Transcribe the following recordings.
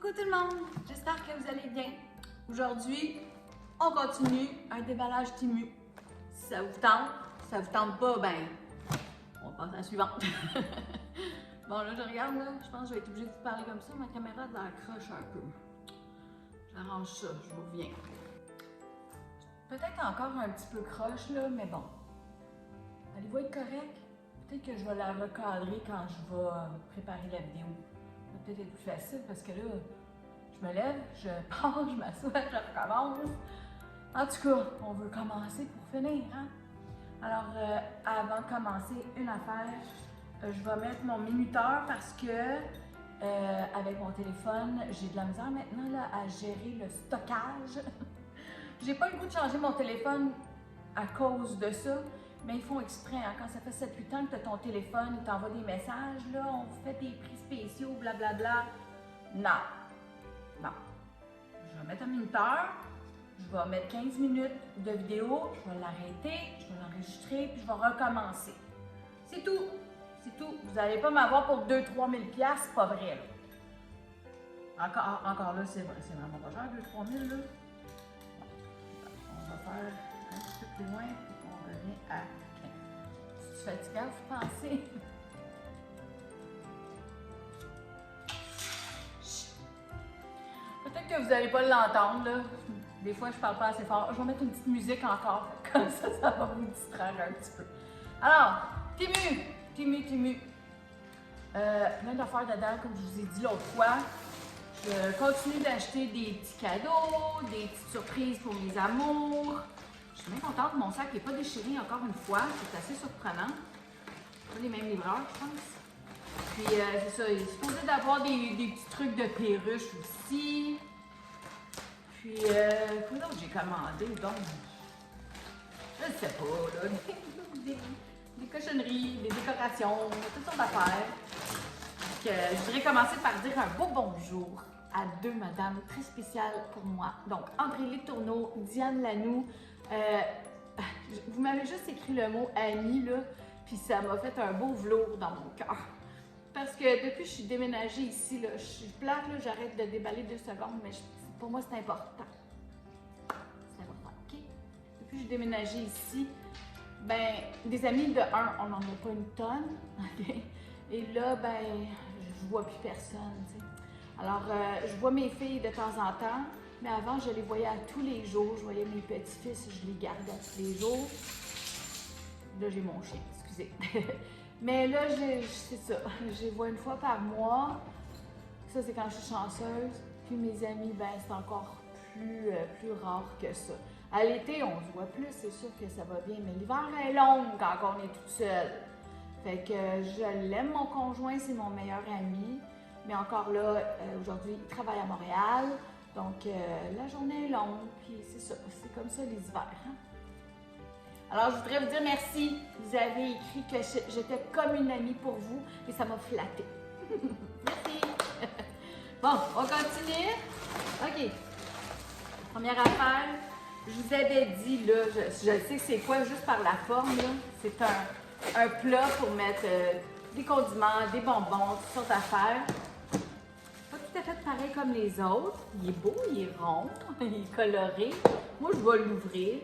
Coucou tout le monde, j'espère que vous allez bien. Aujourd'hui, on continue un déballage Temu. Si ça vous tente pas, ben, on passe à la suivante. Bon là, je regarde là, je pense que je vais être obligée de vous parler comme ça, ma caméra de la croche un peu. J'arrange ça, je vous reviens. Peut-être encore un petit peu croche là, mais bon. Allez-vous être correct? Peut-être que je vais la recadrer quand je vais préparer la vidéo. Ça va peut-être être plus facile parce que là, je me lève, je pars, je m'assois, je recommence. En tout cas, on veut commencer pour finir, hein? Alors, avant de commencer, une affaire, je vais mettre mon minuteur parce que avec mon téléphone, j'ai de la misère maintenant là, à gérer le stockage. J'ai pas le goût de changer mon téléphone à cause de ça. Mais ils font exprès, hein, quand ça fait 7-8 ans que tu as ton téléphone, ils t'envoient des messages, là, on fait des prix spéciaux, blablabla. Non. Non. Je vais mettre un minuteur, je vais mettre 15 minutes de vidéo, je vais l'arrêter, je vais l'enregistrer, puis je vais recommencer. C'est tout. C'est tout. Vous n'allez pas m'avoir pour 2-3 000 $, c'est pas vrai, là. Encore là, c'est vraiment pas cher, 2-3 000 $, là. Bon, on va faire un petit peu plus loin. On revient à 15. C'est fatigant, vous pensez? Peut-être que vous n'allez pas l'entendre, là. Des fois, je parle pas assez fort. Je vais mettre une petite musique encore, comme ça va vous distraire un petit peu. Alors, Temu. Plein d'affaires dedans, comme je vous ai dit l'autre fois. Je continue d'acheter des petits cadeaux, des petites surprises pour mes amours. Je suis bien contente, mon sac n'est pas déchiré encore une fois, c'est assez surprenant. Pas les mêmes livreurs, je pense. Puis c'est ça, il est supposé d'avoir des petits trucs de perruche aussi. Puis, quoi d'autre j'ai commandé, donc? Je ne sais pas, là. Des cochonneries, des décorations, toutes sortes d'affaires. Donc, je voudrais commencer par dire un beau bonjour à deux madames très spéciales pour moi. Donc, André Letourneau, Diane Lanoux. Vous m'avez juste écrit le mot Annie, là, puis ça m'a fait un beau velours dans mon cœur. Parce que depuis que je suis déménagée ici, là, je suis plate, là, j'arrête de déballer 2 secondes, mais pour moi, c'est important. C'est important, OK? Depuis que je suis déménagée ici, ben, des amis de un, on n'en a pas une tonne, OK? Et là, ben, je vois plus personne, tu sais. Alors, je vois mes filles de temps en temps, mais avant, je les voyais à tous les jours. Je voyais mes petits-fils, je les gardais à tous les jours. Là, j'ai mon chien, excusez. Mais là, c'est ça, je les vois une fois par mois. Ça, c'est quand je suis chanceuse. Puis mes amis, ben, c'est encore plus rare que ça. À l'été, on se voit plus, c'est sûr que ça va bien, mais l'hiver est long quand on est toute seule. Fait que je l'aime, mon conjoint, c'est mon meilleur ami. Mais encore là, aujourd'hui, il travaille à Montréal. Donc, la journée est longue, puis c'est ça, c'est comme ça les hivers. Hein? Alors, je voudrais vous dire merci. Vous avez écrit que j'étais comme une amie pour vous et ça m'a flatté. Merci. Bon, on continue. OK. Première affaire, je vous avais dit, là, je sais que c'est quoi juste par la forme, là. C'est un plat pour mettre des condiments, des bonbons, toutes sortes d'affaires. Pas tout à fait pareil comme les autres. Il est beau, il est rond, il est coloré. Moi, je vais l'ouvrir.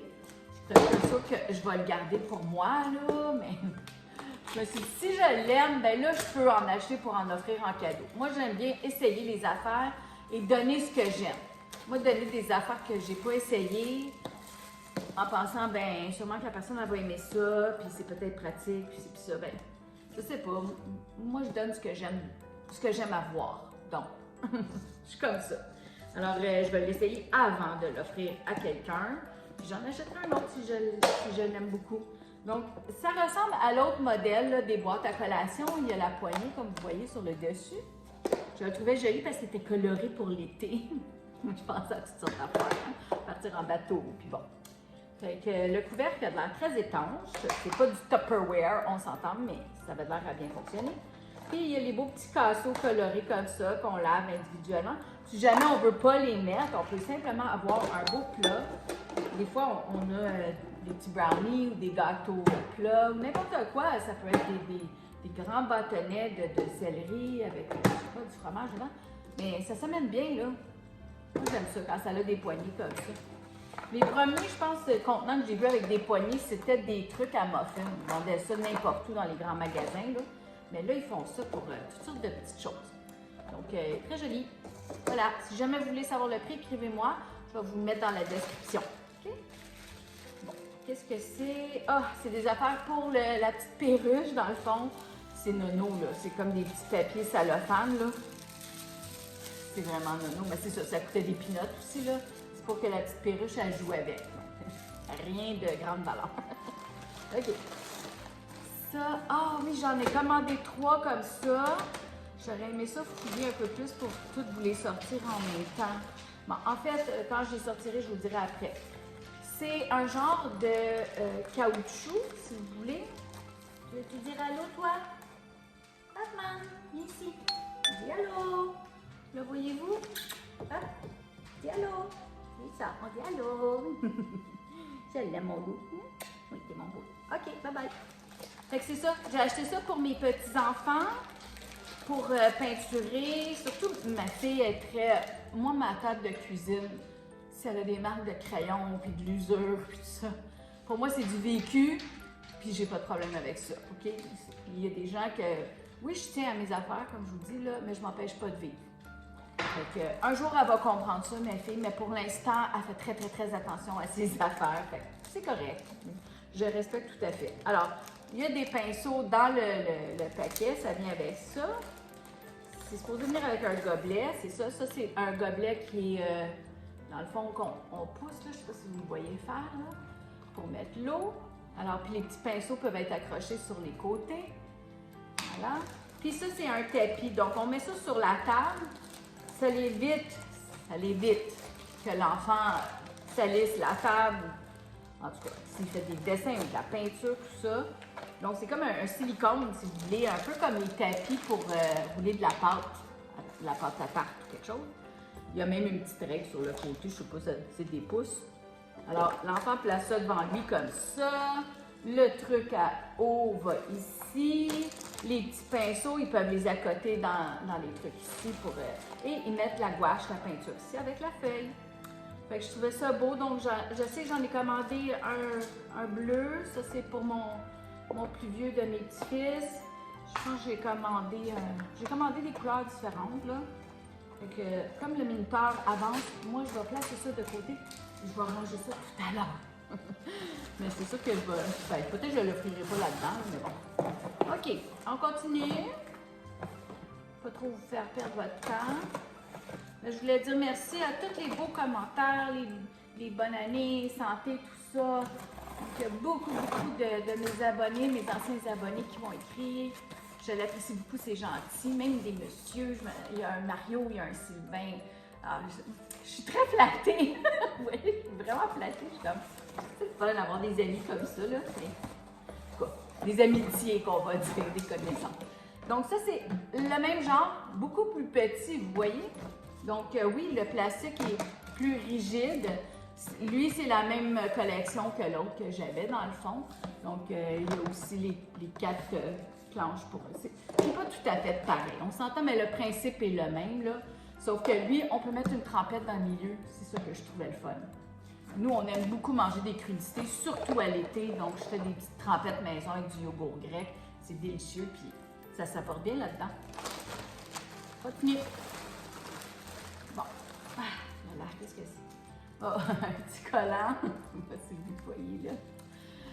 C'est un peu sûr que je vais le garder pour moi, là, mais je me suis dit, si je l'aime, ben là, je peux en acheter pour en offrir en cadeau. Moi, j'aime bien essayer les affaires et donner ce que j'aime. Moi, donner des affaires que j'ai pas essayées, en pensant, ben, sûrement que la personne elle va aimer ça, puis c'est peut-être pratique, puis ça, ben, je sais pas. Moi, je donne ce que j'aime avoir. Donc, je suis comme ça. Alors, je vais l'essayer avant de l'offrir à quelqu'un. Puis j'en achèterai un autre si je l'aime beaucoup. Donc, ça ressemble à l'autre modèle là, des boîtes à collation. Il y a la poignée, comme vous voyez, sur le dessus. Je la trouvais jolie parce que c'était coloré pour l'été. Je pensais à toutes sortes d'affaires. Hein? Partir en bateau, puis bon. Fait que le couvercle a de l'air très étanche. C'est pas du Tupperware, on s'entend, mais ça avait l'air à bien fonctionner. Puis il y a les beaux petits casseaux colorés comme ça qu'on lave individuellement. Si jamais on ne veut pas les mettre, on peut simplement avoir un beau plat. Des fois, on a des petits brownies ou des gâteaux plats ou n'importe quoi. Ça peut être des grands bâtonnets de céleri avec, je sais pas, du fromage dedans. Mais ça s'amène bien, là. Moi, j'aime ça quand ça a des poignées comme ça. Les premiers, je pense, contenants que j'ai vus avec des poignées, c'était des trucs à muffins. Ils vendaient ça n'importe où dans les grands magasins, là. Mais là, ils font ça pour toutes sortes de petites choses. Donc, très joli. Voilà. Si jamais vous voulez savoir le prix, écrivez-moi. Je vais vous le mettre dans la description. OK? Bon. Qu'est-ce que c'est? Ah, c'est des affaires pour la petite perruche, dans le fond. C'est nono, là. C'est comme des petits papiers cellophane, là. C'est vraiment nono. Mais c'est ça, ça coûtait des pinottes aussi, là. C'est pour que la petite perruche, elle joue avec. Donc, rien de grande valeur. OK. Ça, ah oui, j'en ai commandé 3 comme ça. J'aurais aimé ça fouiller un peu plus pour toutes vous les sortir en même temps. Bon, en fait, quand je les sortirai, je vous dirai après. C'est un genre de caoutchouc, si vous voulez. Je vais te dire allô, toi? Batman, viens ici. Dis allô. Le voyez-vous? Ah, dis allô. C'est ça, on dit allô. Je l'aime, mon loup. Oui, t'es mon beau. OK, bye-bye. Fait que c'est ça. J'ai acheté ça pour mes petits-enfants, pour peinturer. Surtout, ma fille est très... Moi, ma table de cuisine, si elle a des marques de crayon, puis de l'usure, puis tout ça, pour moi, c'est du vécu, puis j'ai pas de problème avec ça, OK? Il y a des gens que... Oui, je tiens à mes affaires, comme je vous dis, là, mais je m'empêche pas de vivre. Fait que, un jour, elle va comprendre ça, ma fille, mais pour l'instant, elle fait très, très, très attention à ses affaires. Fait que c'est correct. Je respecte tout à fait. Alors, il y a des pinceaux dans le paquet, ça vient avec ça. C'est supposé venir avec un gobelet, c'est ça. Ça, c'est un gobelet qui est, dans le fond, qu'on pousse, là, je ne sais pas si vous le voyez faire, là, pour mettre l'eau. Alors, puis les petits pinceaux peuvent être accrochés sur les côtés. Voilà. Puis ça, c'est un tapis. Donc, on met ça sur la table. Ça l'évite que l'enfant salisse la table. En tout cas, s'il fait des dessins ou de la peinture, tout ça. Donc, c'est comme un silicone, si vous voulez, un peu comme les tapis pour rouler de la pâte à tarte ou quelque chose. Il y a même une petite règle sur le côté, je ne sais pas, c'est des pouces. Alors, l'enfant place ça devant lui comme ça. Le truc à eau va ici. Les petits pinceaux, ils peuvent les accoter dans les trucs ici pour... et ils mettent la gouache, la peinture ici avec la feuille. Fait que je trouvais ça beau, donc je sais que j'en ai commandé un bleu. Ça, c'est pour mon plus vieux de mes petits-fils. Je pense que j'ai commandé des couleurs différentes, là. Fait que, comme le minuteur avance, moi, je vais placer ça de côté. Je vais ranger ça tout à l'heure. Mais c'est sûr que je vais... Ben, peut-être que je ne l'offrirai pas là-dedans, mais bon. OK, on continue. Pas trop vous faire perdre votre temps. Je voulais dire merci à tous les beaux commentaires, les bonnes années, santé, tout ça. Donc, il y a beaucoup de mes abonnés, mes anciens abonnés qui m'ont écrit. Je l'apprécie beaucoup, c'est gentil. Même des messieurs, il y a un Mario, il y a un Sylvain. Alors, je suis très flattée. Vous voyez, je suis vraiment flattée. Je suis comme, c'est le fun d'avoir des amis comme ça, là. Mais, en tout cas, des amitiés qu'on va dire, des connaissances. Donc ça, c'est le même genre, beaucoup plus petit, vous voyez. Donc oui, le plastique est plus rigide. Lui, c'est la même collection que l'autre que j'avais dans le fond. Donc il y a aussi les 4 planches pour eux. C'est pas tout à fait pareil. On s'entend, mais le principe est le même, là. Sauf que lui, on peut mettre une trempette dans le milieu. C'est ça que je trouvais le fun. Nous, on aime beaucoup manger des crudités, surtout à l'été. Donc, je fais des petites trempettes maison avec du yogourt grec. C'est délicieux, puis ça s'apporte bien là-dedans. Continue. Bon. Ah, voilà, qu'est-ce que c'est? Oh, un petit collant. Je ne sais pas si vous voyez, là.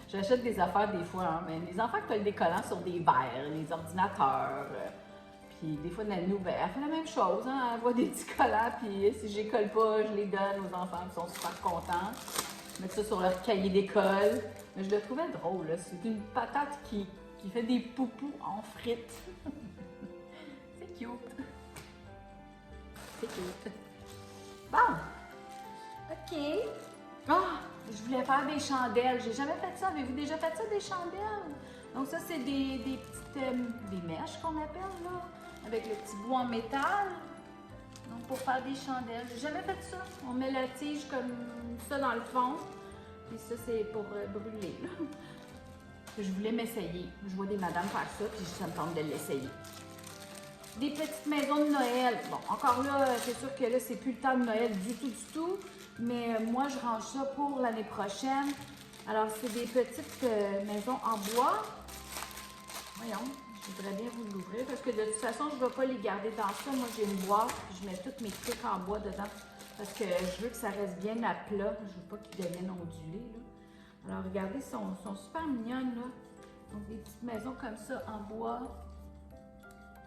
J'achète des affaires des fois, hein, mais les enfants qui collent des collants sur des verres, les ordinateurs. Puis des fois, Nanou, ben, elle fait la même chose, hein, elle voit des petits collants, puis si je les colle pas, je les donne aux enfants, ils sont super contents. Ils mettent ça sur leur cahier d'école. Mais je le trouvais drôle, là. C'est une patate qui fait des poupous en frites. C'est cute. C'est cute. Bon. OK. Ah, je voulais faire des chandelles. J'ai jamais fait ça. Avez-vous déjà fait ça, des chandelles? Donc ça, c'est des petites des mèches qu'on appelle, là, avec le petit bout en métal. Donc pour faire des chandelles. J'ai jamais fait ça. On met la tige comme ça dans le fond. Puis ça, c'est pour brûler, là. Je voulais m'essayer. Je vois des madames faire ça, puis ça me tente de l'essayer. des petites maisons de Noël. Bon, encore là, c'est sûr que là, c'est plus le temps de Noël du tout. Mais moi, je range ça pour l'année prochaine. Alors, c'est des petites maisons en bois. Voyons, je voudrais bien vous l'ouvrir parce que de toute façon, je ne vais pas les garder dans ça. Moi, j'ai une boîte puis je mets tous mes trucs en bois dedans parce que je veux que ça reste bien à plat. Je ne veux pas qu'ils deviennent ondulés, là. Alors, regardez, ils sont super mignonnes, là. Donc, des petites maisons comme ça en bois.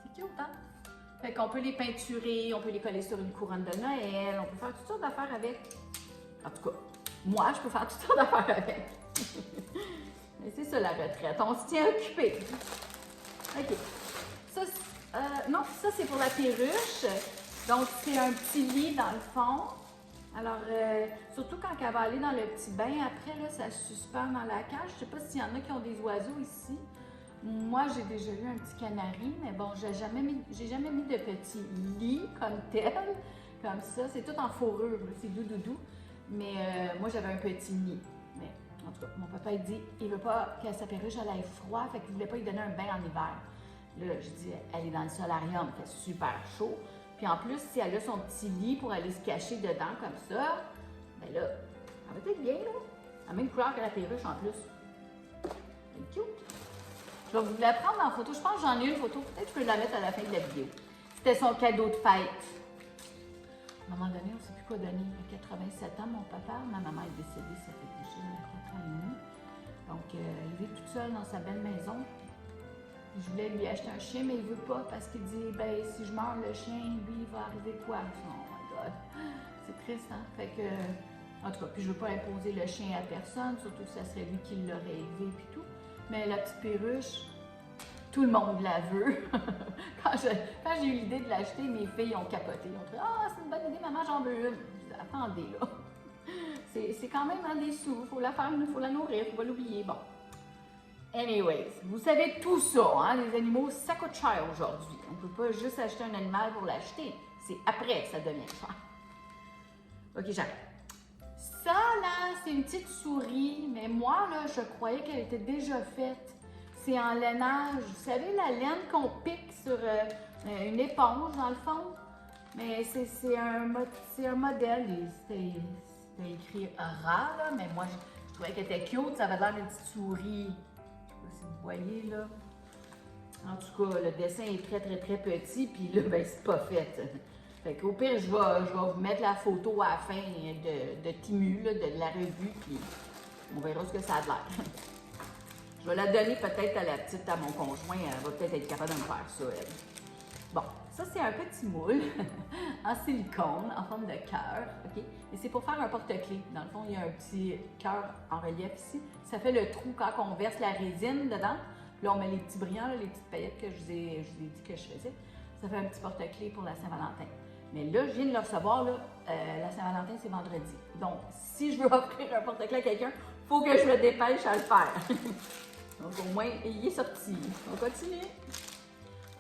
C'est cute, hein? Fait qu'on peut les peinturer, on peut les coller sur une couronne de Noël, on peut faire toutes sortes d'affaires avec. En tout cas, moi, je peux faire toutes sortes d'affaires avec. Mais c'est ça la retraite, on se tient occupé. OK. Ça, non, ça c'est pour la perruche. Donc, c'est un petit lit dans le fond. Alors, surtout quand elle va aller dans le petit bain, après, là, ça se suspend dans la cage. Je ne sais pas s'il y en a qui ont des oiseaux ici. Moi, j'ai déjà eu un petit canari, mais bon, j'ai jamais mis de petit lit comme tel, comme ça. C'est tout en fourrure, c'est doux. Mais moi, j'avais un petit nid. Mais en tout cas, mon papa, il dit, il veut pas que sa perruche elle ait froid, fait qu'il voulait pas lui donner un bain en hiver. Là, je dis, elle est dans le solarium, il fait super chaud. Puis en plus, si elle a son petit lit pour aller se cacher dedans comme ça, ben là, elle va être bien, là. La même couleur que la perruche en plus. C'est cute. Je vais vous la prendre en photo. Je pense que j'en ai une photo. Peut-être que je peux la mettre à la fin de la vidéo. C'était son cadeau de fête. À un moment donné, on ne sait plus quoi donner. Il a 87 ans, mon papa. Ma maman est décédée, ça fait déjà 4 ans et demi. Donc, il vit toute seule dans sa belle maison. Je voulais lui acheter un chien, mais il ne veut pas parce qu'il dit, ben si je meurs, le chien, lui, il va arriver quoi? Oh my God! C'est triste, hein? Fait que, en tout cas, puis je ne veux pas imposer le chien à personne, surtout que ça serait lui qui l'aurait élevé puis tout. Mais la petite perruche, tout le monde la veut. Quand j'ai eu l'idée de l'acheter, mes filles ont capoté. Ils ont dit, ah, c'est une bonne idée, maman, j'en veux une. Je dis, attendez, là. C'est quand même des sous. Il faut la faire, il faut la nourrir, il faut pas l'oublier. Bon. Anyways, vous savez tout ça, hein? Les animaux, ça coûte cher aujourd'hui. On ne peut pas juste acheter un animal pour l'acheter. C'est après que ça devient cher. OK, j'arrête. Ça, là, c'est une petite souris, mais moi, là, je croyais qu'elle était déjà faite. C'est en lainage. Vous savez, la laine qu'on pique sur une éponge, dans le fond? Mais c'est un modèle. C'était écrit rat, là, mais moi, je trouvais qu'elle était cute. Ça avait l'air d'une petite souris. Je sais pas si vous voyez, là. En tout cas, le dessin est très petit, puis là, ben, c'est pas fait. Fait qu'au pire, je vais vous mettre la photo à la fin de Timu, là, de la revue, puis on verra ce que ça a l'air. Je vais la donner peut-être à la petite, à mon conjoint. Elle va peut-être être capable de me faire ça, elle. Bon, ça, c'est un petit moule en silicone, en forme de cœur, OK? Et c'est pour faire un porte-clés. Dans le fond, il y a un petit cœur en relief ici. Ça fait le trou quand on verse la résine dedans. Puis là, on met les petits brillants, là, les petites paillettes que je vous ai dit que je faisais. Ça fait un petit porte-clés pour la Saint-Valentin. Mais là, je viens de le recevoir, là, la Saint-Valentin, c'est vendredi. Donc, si je veux offrir un porte-clés à quelqu'un, il faut que je me dépêche à le faire. Donc, au moins, il est sorti. On continue.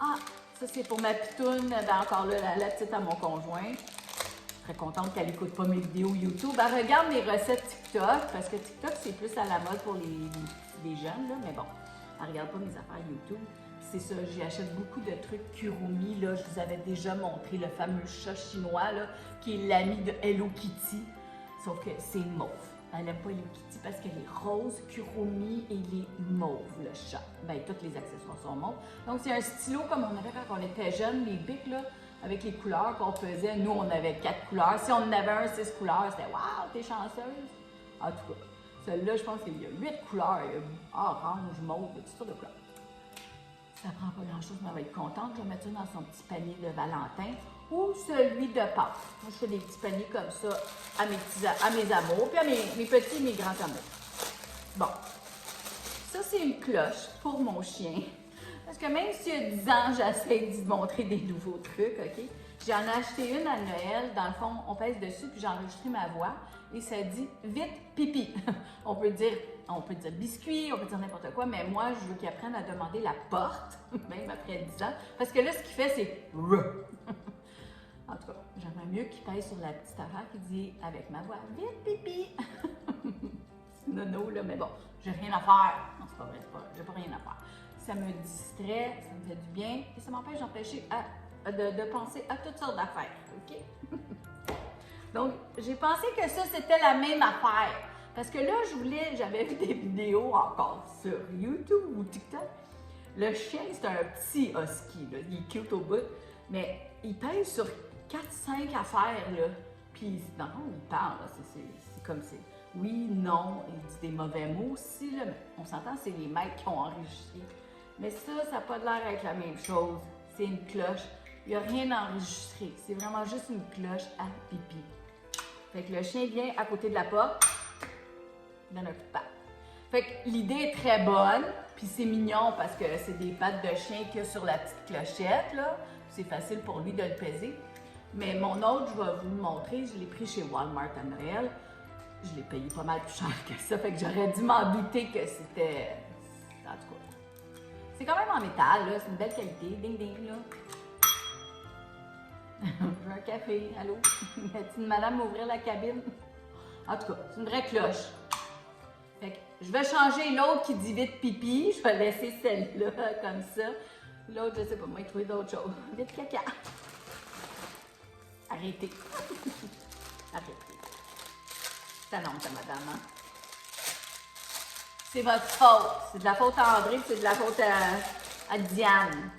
Ah, ça, c'est pour ma pitoune. Ben, encore là, la petite à mon conjoint. Je suis très contente qu'elle n'écoute pas mes vidéos YouTube. Elle regarde mes recettes TikTok, parce que TikTok, c'est plus à la mode pour les jeunes, là. Mais bon, elle ne regarde pas mes affaires YouTube. C'est ça, j'achète beaucoup de trucs Kurumi, là. Je vous avais déjà montré le fameux chat chinois, là, qui est l'ami de Hello Kitty. Sauf que c'est mauve. Elle n'aime pas Hello Kitty parce qu'elle est rose, Kurumi, et il est mauve, le chat. Ben, tous les accessoires sont mauves. Donc, c'est un stylo comme on avait quand on était jeune, les bics, là, avec les couleurs qu'on faisait. Nous, on avait 4 couleurs. Si on en avait un, 6 couleurs, c'était « Waouh, t'es chanceuse! » En tout cas, celle-là, je pense qu'il y a 8 couleurs. Il y a orange, mauve, toutes sortes de couleurs. Ça prend pas grand-chose, mais elle va être contente. Je vais mettre ça dans son petit panier de Valentin ou celui de Pâques. Moi, je fais des petits paniers comme ça à mes amours, puis à mes petits et mes grands amours. Bon, ça, c'est une cloche pour mon chien. Parce que même s'il y a 10 ans, j'essaie de montrer des nouveaux trucs, OK? J'en ai acheté une à Noël. Dans le fond, on pèse dessus, puis j'ai enregistré ma voix. Et ça dit « Vite, pipi ». On peut dire biscuit, on peut dire n'importe quoi, mais moi, je veux qu'il apprenne à demander la porte, même après 10 ans. Parce que là, ce qu'il fait, c'est « R ». En tout cas, j'aimerais mieux qu'il pèse sur la petite affaire qui dit avec ma voix « Vite, pipi ». C'est nono, là, mais bon, j'ai rien à faire. Non, c'est pas vrai, j'ai pas rien à faire. ça me distrait, ça me fait du bien et ça m'empêche de penser à toutes sortes d'affaires, OK? Donc, j'ai pensé que ça, c'était la même affaire. Parce que là, j'avais vu des vidéos encore sur YouTube ou TikTok. Le chien, c'est un petit husky, là. Il est cute au bout, mais il pèse sur 4-5 affaires, là. Puis, dans le fond, il parle, là. C'est comme c'est oui, non, il dit des mauvais mots aussi, là, mais on s'entend, c'est les maîtres qui ont enregistré. Mais ça n'a pas l'air d'être la même chose. C'est une cloche. Il n'y a rien enregistré. C'est vraiment juste une cloche à pipi. Fait que le chien vient à côté de la porte, il donne un coup de patte. Fait que l'idée est très bonne, puis c'est mignon parce que c'est des pattes de chien qu'il y a sur la petite clochette, là. C'est facile pour lui de le peser. Mais mon autre, je vais vous le montrer, je l'ai pris chez Walmart à Noël. Je l'ai payé pas mal plus cher que ça, fait que j'aurais dû m'en douter que c'était... En tout cas, c'est quand même en métal, là, c'est une belle qualité. Ding ding, là. Je veux un café, allô? Est-ce une madame m'ouvrir la cabine? En tout cas, c'est une vraie cloche. Fait que je vais changer l'autre qui dit vite pipi. Je vais laisser celle-là comme ça. L'autre, je sais pas, moi, trouver d'autres choses. Vite caca. Arrêtez. Arrêtez. Ça non, ça, madame. Hein? C'est votre faute. C'est de la faute à André, c'est de la faute à Diane.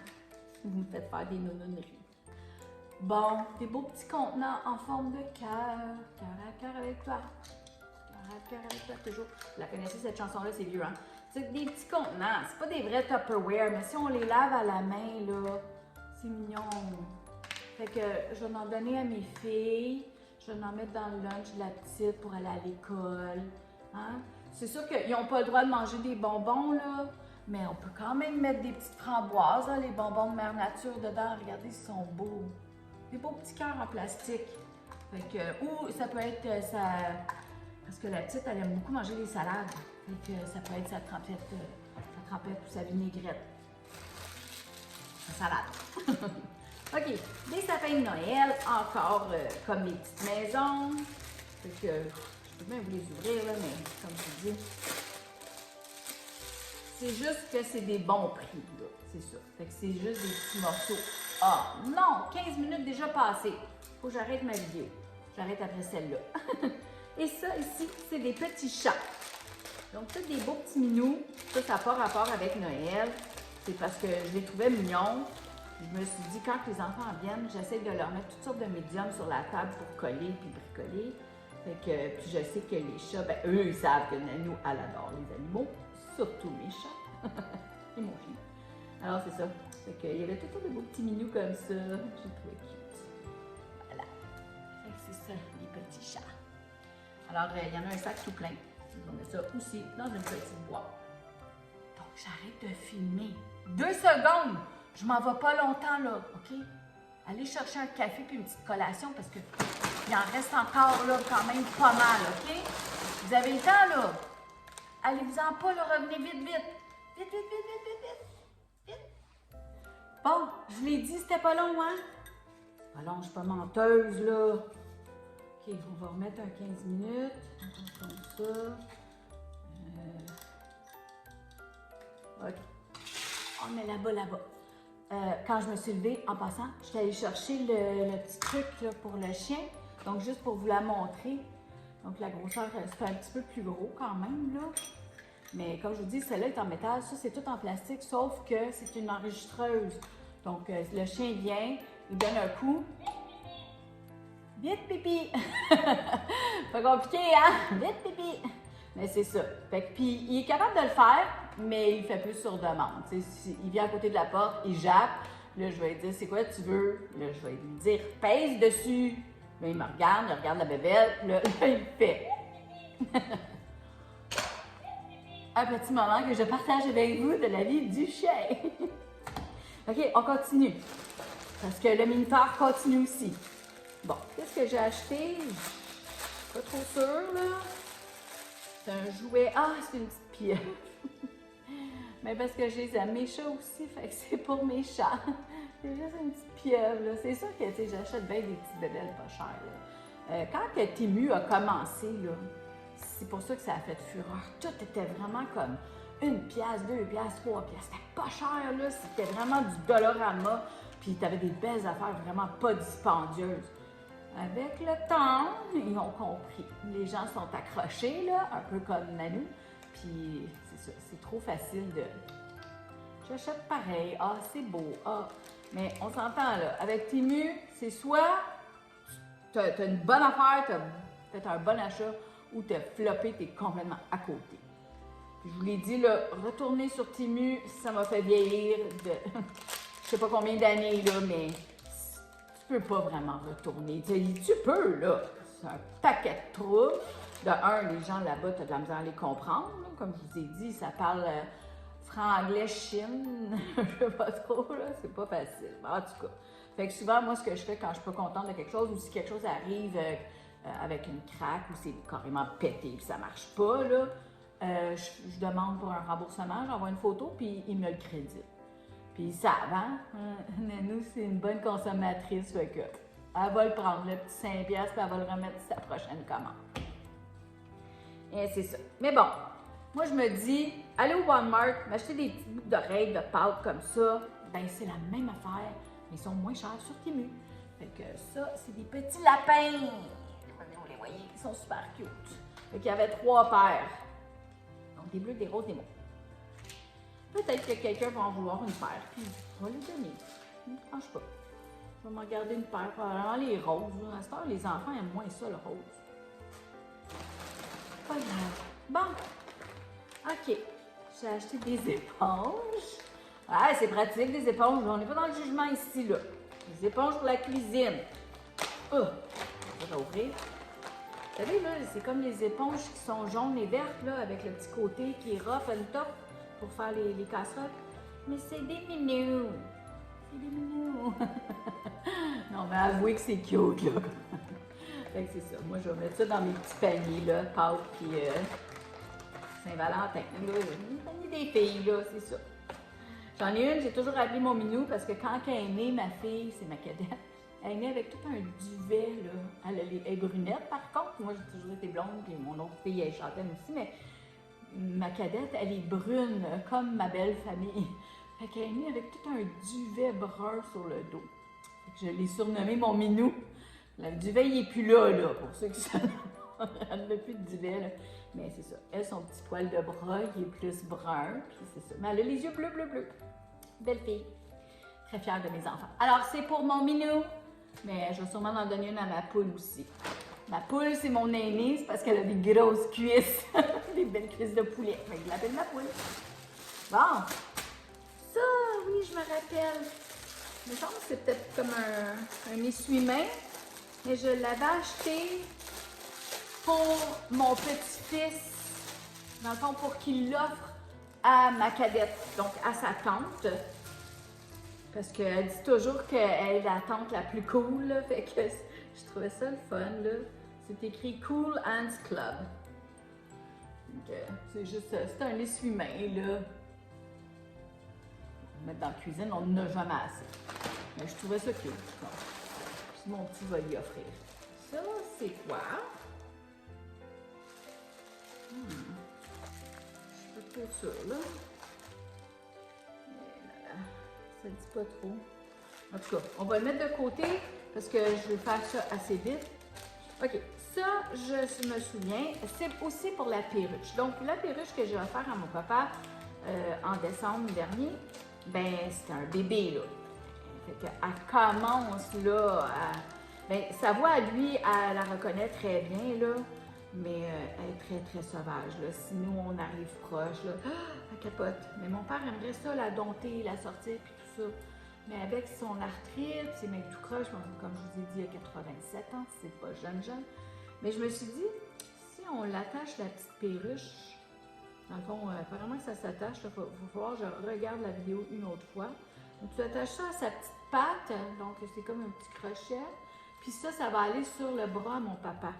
Vous me faites faire des nounouneries. Bon, des beaux petits contenants en forme de cœur. Cœur à cœur avec toi. Cœur à cœur avec toi, toujours. Vous la connaissez, cette chanson-là, c'est vieux, hein? C'est des petits contenants. C'est pas des vrais Tupperware, mais si on les lave à la main, là, c'est mignon. Fait que je vais en donner à mes filles. Je vais en mettre dans le lunch de la petite pour aller à l'école. Hein? C'est sûr qu'ils n'ont pas le droit de manger des bonbons, là, mais on peut quand même mettre des petites framboises, là, les bonbons de Mère Nature dedans. Regardez, ils sont beaux. Des beaux petits cœurs en plastique. Fait que, ou ça peut être ça. Parce que la petite, elle aime beaucoup manger des salades. Fait que ça peut être sa trempette ou sa vinaigrette. Sa salade. OK, des sapins de Noël, encore comme les petites maisons. Fait que je peux même vous les ouvrir, là, mais comme je dis, c'est juste que c'est des bons prix, là, c'est ça. Fait que c'est juste des petits morceaux. Ah non, 15 minutes déjà passées. Faut que j'arrête ma vidéo. J'arrête après celle-là. Et ça, ici, c'est des petits chats. Donc, c'est des beaux petits minous. Ça n'a pas rapport avec Noël. C'est parce que je les trouvais mignons. Je me suis dit, quand les enfants viennent, j'essaie de leur mettre toutes sortes de médiums sur la table pour coller puis bricoler. Fait que, puis je sais que les chats, ben eux, ils savent que Nanou, elle adore les animaux, surtout mes chats et mon chien. Alors, c'est ça. Fait qu'il y avait tout de beaux petits minous comme ça. J'ai trouvé cute. Voilà. Fait que c'est ça, les petits chats. Alors, il y en a un sac tout plein. On met ça aussi dans une petite boîte. Donc, j'arrête de filmer. 2 secondes! Je m'en vais pas longtemps, là, OK? Allez chercher un café puis une petite collation parce que il en reste encore, là, quand même pas mal, OK? Vous avez le temps, là? Allez-vous-en pas, là, revenez vite, vite. Vite, vite, vite, vite, vite, vite. Vite. Bon, je vous l'ai dit, c'était pas long, hein? C'est pas long, je suis pas menteuse, là. OK, on va remettre un 15 minutes. Comme ça. OK. On met là-bas, là-bas. Quand je me suis levée, en passant, je suis allée chercher le petit truc là, pour le chien. Donc, juste pour vous la montrer. Donc, la grosseur, c'est un petit peu plus gros quand même, là. Mais comme je vous dis, celle-là est en métal. Ça, c'est tout en plastique, sauf que c'est une enregistreuse. Donc, le chien vient, il donne un coup. Vite, pipi! Pas compliqué, hein? Vite, pipi! Mais c'est ça. Fait que, puis, il est capable de le faire, mais il fait plus sur demande. Il vient à côté de la porte, il jappe. Là, je vais lui dire, c'est quoi tu veux? Là, je vais lui dire, pèse dessus. Là, il me regarde, il regarde la bébelle. Là, il le fait. Un petit moment que je partage avec vous de la vie du chien. OK, on continue. Parce que le miniteur continue aussi. Bon, qu'est-ce que j'ai acheté? Je suis pas trop sûre, là. C'est un jouet. Ah, c'est une petite pieuvre. Mais parce que je les aime, mes chats aussi, fait que c'est pour mes chats. C'est juste une petite pieuvre, là. C'est sûr que, tu sais, j'achète bien des petites bébelles pas chères, là. Quand que Temu a commencé, là, c'est pour ça que ça a fait fureur. Tout était vraiment comme 1 pièce, 2 pièces, 3 pièces. C'était pas cher, là. C'était vraiment du Dollarama. Puis t'avais des belles affaires vraiment pas dispendieuses. Avec le temps, ils ont compris. Les gens sont accrochés, là, un peu comme Manu. Puis c'est ça, c'est trop facile de... J'achète pareil. Ah, c'est beau. Ah, mais on s'entend, là. Avec Temu, c'est soit t'as une bonne affaire, t'as fait un bon achat, ou t'as floppé, t'es complètement à côté. Puis je vous l'ai dit, là, retourner sur Temu, ça m'a fait vieillir de je sais pas combien d'années, là, mais tu peux pas vraiment retourner. Tu peux, là. C'est un paquet de troubles. De un, les gens là-bas, t'as de la misère à les comprendre. Là. Comme je vous ai dit, ça parle franc-anglais, chine. Je sais pas trop, là. C'est pas facile. En tout cas. Fait que souvent, moi, ce que je fais quand je suis pas contente de quelque chose, ou si quelque chose arrive avec une craque, ou c'est carrément pété, puis ça marche pas, là, je demande pour un remboursement, j'envoie une photo, puis ils me le créditent. Puis ils savent, hein? Nanou, c'est une bonne consommatrice, fait que elle va le prendre, le petit 5$, puis elle va le remettre sur sa prochaine commande. Et c'est ça. Mais bon, moi je me dis, aller au Walmart, m'acheter des petits bouts d'oreilles de pâte comme ça, ben c'est la même affaire, mais ils sont moins chers sur Temu. Fait que ça, c'est des petits lapins. Vous les voyez, ils sont super cute. Fait qu'il y avait 3 paires. Donc des bleus, des roses, des mauves. Peut-être que quelqu'un va en vouloir une paire, puis on va les donner. Je ne tranche pas. Je vais m'en garder une paire. Probablement les roses. À cette heure, les enfants aiment moins ça, le rose. Pas grave. Bon. OK. J'ai acheté des éponges. Ah, c'est pratique, des éponges. On n'est pas dans le jugement ici, là. Des éponges pour la cuisine. Oh! On va ouvrir. Vous savez, là, c'est comme les éponges qui sont jaunes et vertes, là, avec le petit côté qui est rough and top pour faire les casseroles. Mais c'est des minous. C'est des minous. Non, mais avouez que c'est cute, là. Fait que c'est ça. Moi, je vais mettre ça dans mes petits paniers, là, Pâques puis Saint-Valentin. Le panier des filles, là, c'est ça. J'en ai une, j'ai toujours appelé mon minou parce que quand elle est née, ma fille, c'est ma cadette, elle est née avec tout un duvet, là. Elle est brunette, par contre. Moi, j'ai toujours été blonde, puis mon autre fille, elle est châtaine aussi, mais ma cadette, elle est brune, comme ma belle famille. Fait qu'elle est née avec tout un duvet brun sur le dos. Fait que je l'ai surnommé mon minou. Le duvet, il n'est plus là, pour ceux qui savent. Elle n'a plus de duvet, là. Mais c'est ça. Elle, son petit poil de bras, il est plus brun, puis c'est ça. Mais elle a les yeux bleus, bleus, bleus. Belle fille. Très fière de mes enfants. Alors, c'est pour mon minou, mais je vais sûrement en donner une à ma poule aussi. Ma poule, c'est mon aînée, c'est parce qu'elle a des grosses cuisses. Des belles cuisses de poulet. Fait que je l'appelle ma poule. Bon. Ça, oui, je me rappelle. Il me semble que c'est peut-être comme un essuie-main. Mais je l'avais acheté pour mon petit-fils, dans le fond, pour qu'il l'offre à ma cadette, donc à sa tante. Parce qu'elle dit toujours qu'elle est la tante la plus cool, là, fait que je trouvais ça le fun, là. C'est écrit Cool Hands Club. Donc, c'est juste ça, c'est un essuie-main, là. Mettre dans la cuisine, on n'en a jamais assez. Mais je trouvais ça cute. Bon. Puis mon petit va lui offrir. Ça, c'est quoi? Je peux faire ça, là. Ça dit pas trop. En tout cas, on va le mettre de côté parce que je vais faire ça assez vite. OK, ça, je me souviens, c'est aussi pour la perruche. Donc, la perruche que j'ai offert à mon papa en décembre dernier, ben, c'était un bébé, là. Fait qu'elle commence, là, à... Ben, sa voix à lui, elle la reconnaît très bien, là, mais elle est très, très sauvage, là. Si nous, on arrive proche, là, elle capote. Mais mon père aimerait ça, la dompter, la sortir, puis tout ça. Mais avec son arthrite, ses mains tout croche, comme je vous ai dit, il y a 87 ans, c'est pas jeune. Mais je me suis dit, si on l'attache la petite perruche, dans le fond, apparemment que ça s'attache, il va falloir que je regarde la vidéo une autre fois. Donc, tu attaches ça à sa petite patte, donc c'est comme un petit crochet. Puis ça va aller sur le bras à mon papa.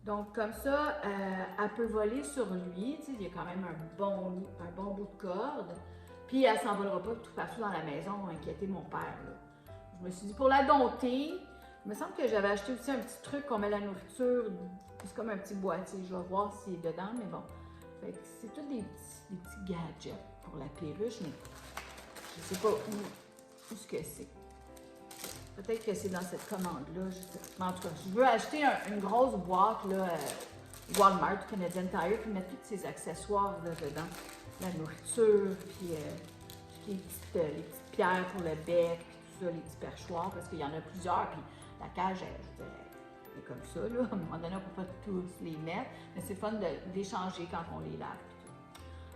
Donc, comme ça, elle peut voler sur lui. Tu sais, il y a quand même un bon bout de corde. Puis, elle s'envolera pas tout partout dans la maison, inquiéter mon père, là. Je me suis dit, pour la dompter, il me semble que j'avais acheté aussi un petit truc qu'on met la nourriture. C'est comme un petit boîtier. Je vais voir s'il est dedans, mais bon. Fait que c'est tous des petits gadgets pour la perruche, mais je sais pas où ce que c'est. Peut-être que c'est dans cette commande-là, je sais pas. Mais en tout cas, je veux acheter une grosse boîte, là, Walmart, Canadian Tire, puis mettre tous ces accessoires là, dedans. La nourriture, puis les petites pierres pour le bec, puis tout ça, les petits perchoirs, parce qu'il y en a plusieurs, puis la cage, je dirais, elle est comme ça, là. À un moment donné, on ne peut pas tous les mettre, mais c'est fun d'échanger quand on les lave.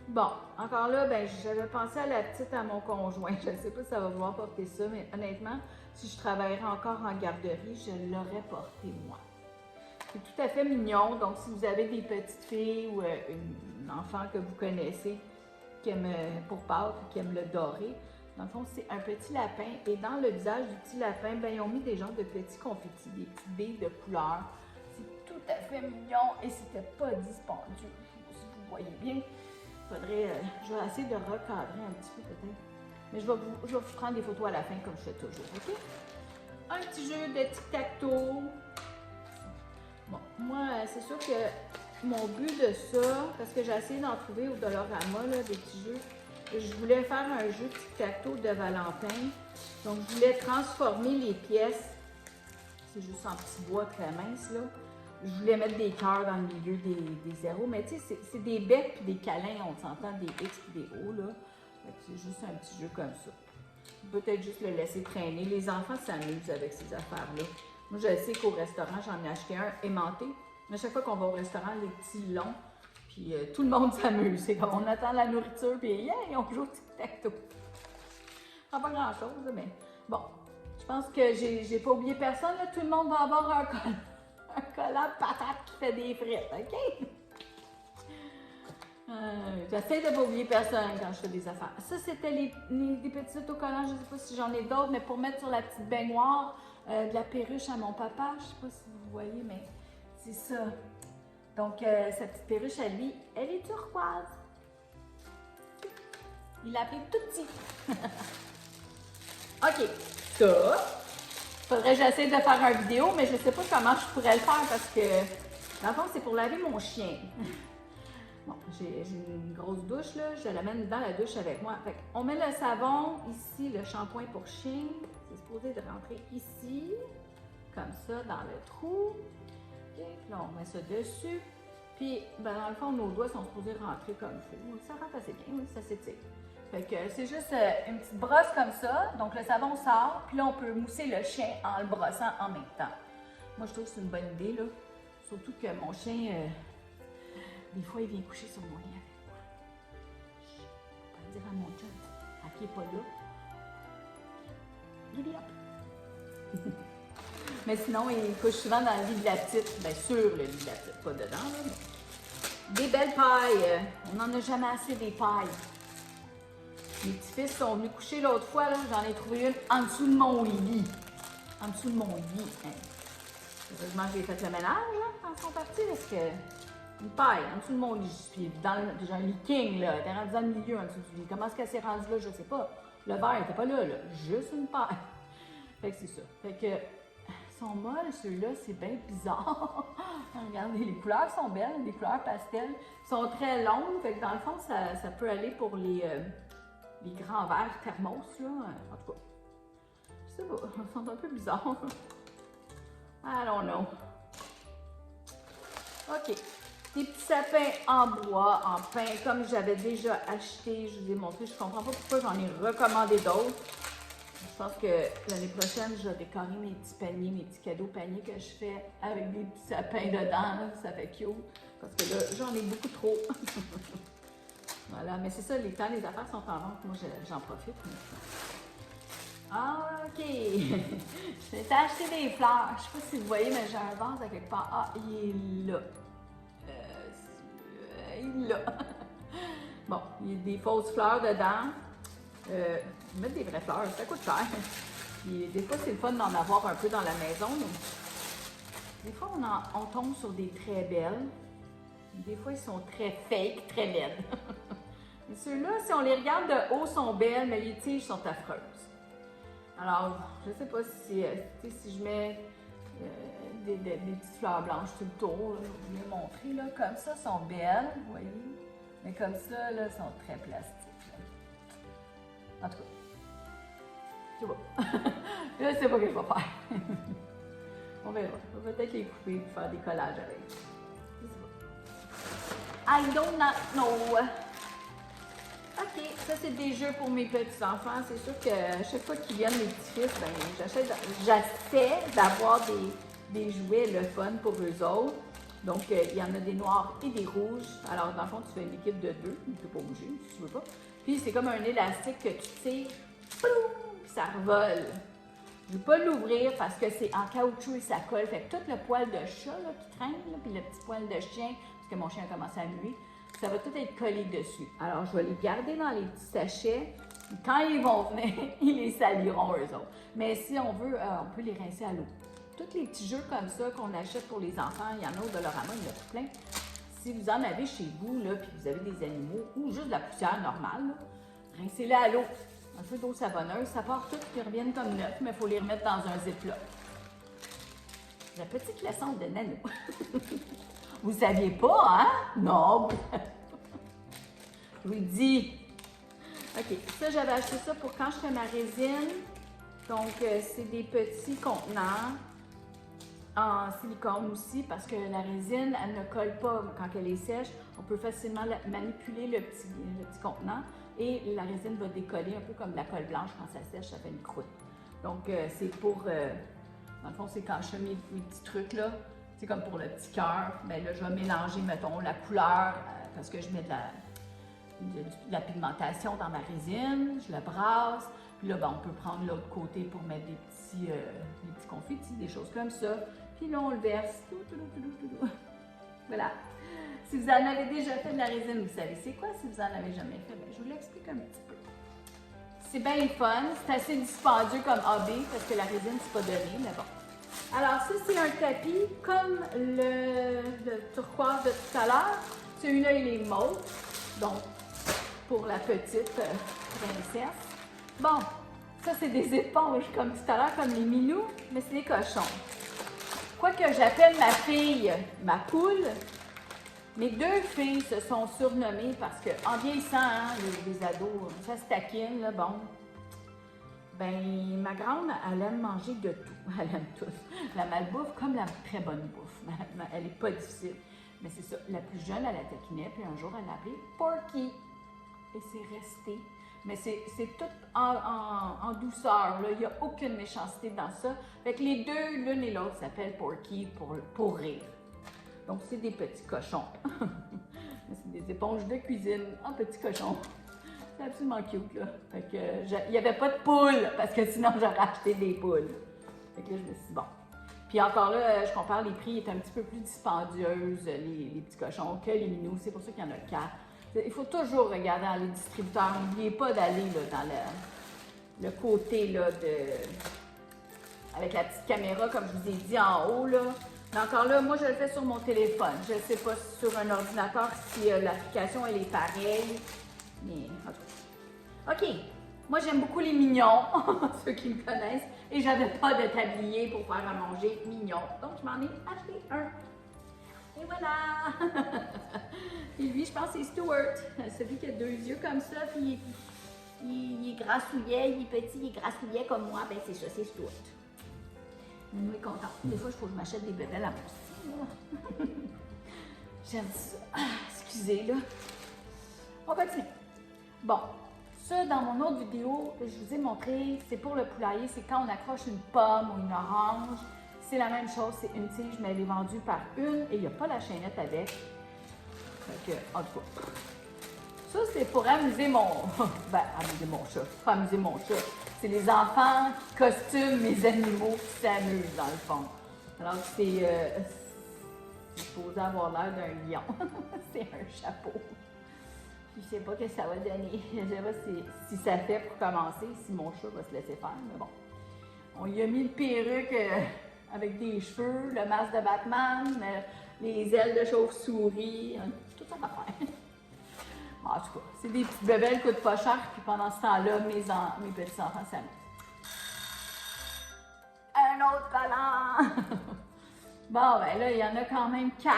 Bon, encore là, ben j'avais pensé à la petite à mon conjoint. Je ne sais pas si ça va vouloir porter ça, mais honnêtement, si je travaillerais encore en garderie, je l'aurais porté moi. C'est tout à fait mignon. Donc, si vous avez des petites filles ou une enfant que vous connaissez qui aime pour Pâques, qui aime le doré, dans le fond, c'est un petit lapin. Et dans le visage du petit lapin, ben, ils ont mis des genres de petits confettis, des petites billes de couleur. C'est tout à fait mignon et c'était pas dispendieux. Si vous voyez bien. Je vais essayer de recadrer un petit peu peut-être. Mais je vais vous prendre des photos à la fin comme je fais toujours, OK? Un petit jeu de tic-tac-toe. Bon, moi, c'est sûr que mon but de ça, parce que j'ai essayé d'en trouver au Dollarama, là, des petits jeux, je voulais faire un jeu tic-tac-toe de Valentin. Donc, je voulais transformer les pièces. C'est juste en petit bois très mince, là. Je voulais mettre des cœurs dans le milieu des zéros, mais tu sais, c'est des becs et des câlins, on s'entend, des X et des O, là. C'est juste un petit jeu comme ça. Peut-être juste le laisser traîner. Les enfants s'amusent avec ces affaires-là. Moi, je sais qu'au restaurant, j'en ai acheté un aimanté. À chaque fois qu'on va au restaurant, les petits longs, puis tout le monde s'amuse. C'est comme on attend la nourriture, puis yeah, on joue au tic-tac-toe. Pas grand-chose, mais bon. Je pense que j'ai pas oublié personne, là. Tout le monde va avoir un collant de patate qui fait des frites, OK? J'essaie de ne pas oublier personne quand je fais des affaires. Ça, c'était des petits autocollants. Je ne sais pas si j'en ai d'autres, mais pour mettre sur la petite baignoire de la perruche à mon papa. Je ne sais pas si vous voyez, mais c'est ça. Donc, sa petite perruche à lui, elle est turquoise. Il l'a appelé tout petit. OK. Ça. Faudrait que j'essaie de faire une vidéo, mais je ne sais pas comment je pourrais le faire parce que, dans le fond, c'est pour laver mon chien. Bon, j'ai une grosse douche, là. Je l'amène dans la douche avec moi. Fait on met le savon ici, le shampoing pour chien. C'est supposé de rentrer ici, comme ça, dans le trou. Okay. Puis là, on met ça dessus. Puis, ben, dans le fond, nos doigts sont supposés rentrer comme il faut. Ça rentre assez bien, oui, ça s'étire. Fait que c'est juste une petite brosse comme ça. Donc, le savon sort. Puis là, on peut mousser le chien en le brossant en même temps. Moi, je trouve que c'est une bonne idée, là. Surtout que mon chien, des fois, il vient coucher sur mon lit avec moi. Je peux pas dire à mon chum, à qui n'est pas là. Il est là. Mais sinon, il couche souvent dans le lit de la petite. Bien, sur le lit de la petite, pas dedans, là. Mais... Des belles pailles. On n'en a jamais assez des pailles. Mes petits-fils sont venus coucher l'autre fois, j'en ai trouvé une en dessous de mon lit. En dessous de mon lit. Hein. Heureusement, j'ai fait le ménage là, quand ils sont partis, parce que une paille en dessous de mon lit. Puis dans déjà un lit king, là, elle était rendue dans le milieu en dessous du lit. Comment est-ce qu'elle s'est rendue là, je sais pas. Le verre n'était pas là, juste une paille. Fait que c'est ça. Fait que ils sont molles, ceux-là, c'est bien bizarre. Regardez, les couleurs sont belles, les couleurs pastel. Ils sont très longues, fait que dans le fond, ça peut aller pour les grands verres thermos, là. En tout cas, je sais pas, ils sont un peu bizarres. I don't know. OK. Des petits sapins en bois, en pain, comme j'avais déjà acheté, je vous ai montré. Je comprends pas pourquoi j'en ai recommandé d'autres. Je pense que l'année prochaine, je vais décorer mes petits paniers, mes petits cadeaux paniers que je fais avec des petits sapins dedans, là, ça fait cute. Parce que là, j'en ai beaucoup trop. Voilà, mais c'est ça, les affaires sont en vente. Moi, j'en profite. OK. Je vais t'acheter des fleurs. Je sais pas si vous voyez, mais j'ai un vase à quelque part. Ah, il est là. Il est là. Bon, il y a des fausses fleurs dedans. Mettre des vraies fleurs, ça coûte cher. Puis des fois, c'est le fun d'en avoir un peu dans la maison. Donc, des fois, on tombe sur des très belles. Des fois, ils sont très fake, très belles. Mais ceux-là, si on les regarde de haut, sont belles, mais les tiges sont affreuses. Alors, je ne sais pas si je mets des petites fleurs blanches tout le tour, là, je vais vous les montrer, là, comme ça, sont belles, vous voyez. Mais comme ça, là, ils sont très plastiques. Là. En tout cas, je sais pas. Je sais pas ce que je vais faire. On verra. On va peut-être les couper et faire des collages avec. Je sais pas. I do not know. OK, ça c'est des jeux pour mes petits-enfants. C'est sûr que chaque fois qu'ils viennent, mes petits-fils, ben, j'essaie d'avoir des jouets le fun pour eux autres. Donc, il y en a des noirs et des rouges. Alors, dans le fond, tu fais une équipe de 2. Tu ne peux pas bouger si tu veux pas. Puis, c'est comme un élastique que tu tires, puis ça revole. Je ne vais pas l'ouvrir parce que c'est en caoutchouc et ça colle. Fait que tout le poil de chat là, qui traîne, là, puis le petit poil de chien, parce que mon chien a commencé à muer, ça va tout être collé dessus. Alors, je vais les garder dans les petits sachets. Quand ils vont venir, ils les saliront eux autres. Mais si on veut, on peut les rincer à l'eau. Tous les petits jeux comme ça qu'on achète pour les enfants, il y en a au Dollarama, il y en a tout plein. Si vous en avez chez vous, là, puis vous avez des animaux ou juste de la poussière normale, rincez-les à l'eau. Un peu d'eau savonneuse, ça part tout, puis ils reviennent comme neufs, mais il faut les remettre dans un ziploc. La petite leçon de Nano. Vous ne saviez pas, hein? Non, je vous le dis. OK, ça, j'avais acheté ça pour quand je fais ma résine. Donc, c'est des petits contenants en silicone aussi, parce que la résine, elle ne colle pas quand elle est sèche. On peut facilement manipuler le petit contenant et la résine va décoller un peu comme de la colle blanche quand ça sèche, ça fait une croûte. Donc, c'est pour, dans le fond, c'est quand je fais mes petits trucs là, c'est comme pour le petit cœur, bien là, je vais mélanger, mettons, la couleur, parce que je mets de la pigmentation dans ma résine, je la brasse, puis là, ben, on peut prendre l'autre côté pour mettre des petits confettis, des choses comme ça. Puis là, on le verse. Voilà. Si vous en avez déjà fait de la résine, vous savez c'est quoi. Si vous en avez jamais fait, bien, je vous l'explique un petit peu. C'est bien le fun. C'est assez dispendieux comme hobby parce que la résine, c'est pas donné, mais bon. Alors, ça, c'est un tapis comme le turquoise de tout à l'heure. Celui-là, il est mauve. Donc, pour la petite princesse. Bon, ça, c'est des éponges comme tout à l'heure, comme les minous, mais c'est des cochons. Quoi que j'appelle ma fille ma poule, mes deux filles se sont surnommées parce qu'en vieillissant, hein, les ados, ça se taquine, là, bon. Ben, ma grande, elle aime manger de tout. Elle aime tout. La malbouffe comme la très bonne bouffe. Elle n'est pas difficile. Mais c'est ça, la plus jeune, elle la taquinait, puis un jour, elle l'a appelée Porky. Et c'est resté. Mais c'est tout en douceur, là. Il n'y a aucune méchanceté dans ça. Fait que les deux, l'une et l'autre, s'appellent Porky pour rire. Donc, c'est des petits cochons. C'est des éponges de cuisine en petits cochons. C'est absolument cute, là. Fait que il n'y avait pas de poules, parce que sinon, j'aurais acheté des poules. Fait que là, je me suis dit, bon. Puis encore là, je compare, les prix est un petit peu plus dispendieuses, les petits cochons, que les minous. C'est pour ça qu'il y en a 4. Il faut toujours regarder dans les distributeurs. N'oubliez pas d'aller dans le côté là, avec la petite caméra, comme je vous ai dit en haut. Là. Mais encore là, moi, je le fais sur mon téléphone. Je ne sais pas sur un ordinateur si l'application elle est pareille. Mais en tout cas. OK. Moi, j'aime beaucoup les mignons, ceux qui me connaissent. Et j'avais pas de tablier pour faire à manger mignon. Donc, je m'en ai acheté un. Et voilà! Et lui, je pense que c'est Stuart. Celui qui a deux yeux comme ça, puis il est grassouillet, il est petit, il est grassouillet comme moi. Ben c'est ça, c'est Stuart. Nous est content. Des fois, il faut que je m'achète des bébelles à moi aussi. J'aime ça. Excusez, là. On continue. Bon, ça, dans mon autre vidéo, je vous ai montré, c'est pour le poulailler, c'est quand on accroche une pomme ou une orange. C'est la même chose, c'est une tige, mais elle est vendue par une et il n'y a pas la chaînette avec. Fait que, en tout cas, ça c'est pour amuser mon... ben, amuser mon chat, pas amuser mon chat. C'est les enfants qui costument mes animaux qui s'amusent dans le fond. Alors c'est supposé avoir l'air d'un lion. C'est un chapeau. Je sais pas ce que ça va donner. Je sais pas si ça fait pour commencer, si mon chat va se laisser faire, mais bon. On lui a mis une perruque... avec des cheveux, le masque de Batman, les ailes de chauve-souris, tout ça à faire. En tout cas, c'est des petites bébelles qui coûtent pas cher, puis pendant ce temps-là, mes petits-enfants s'amusent. Un autre collant! Bon, ben là, il y en a quand même 4,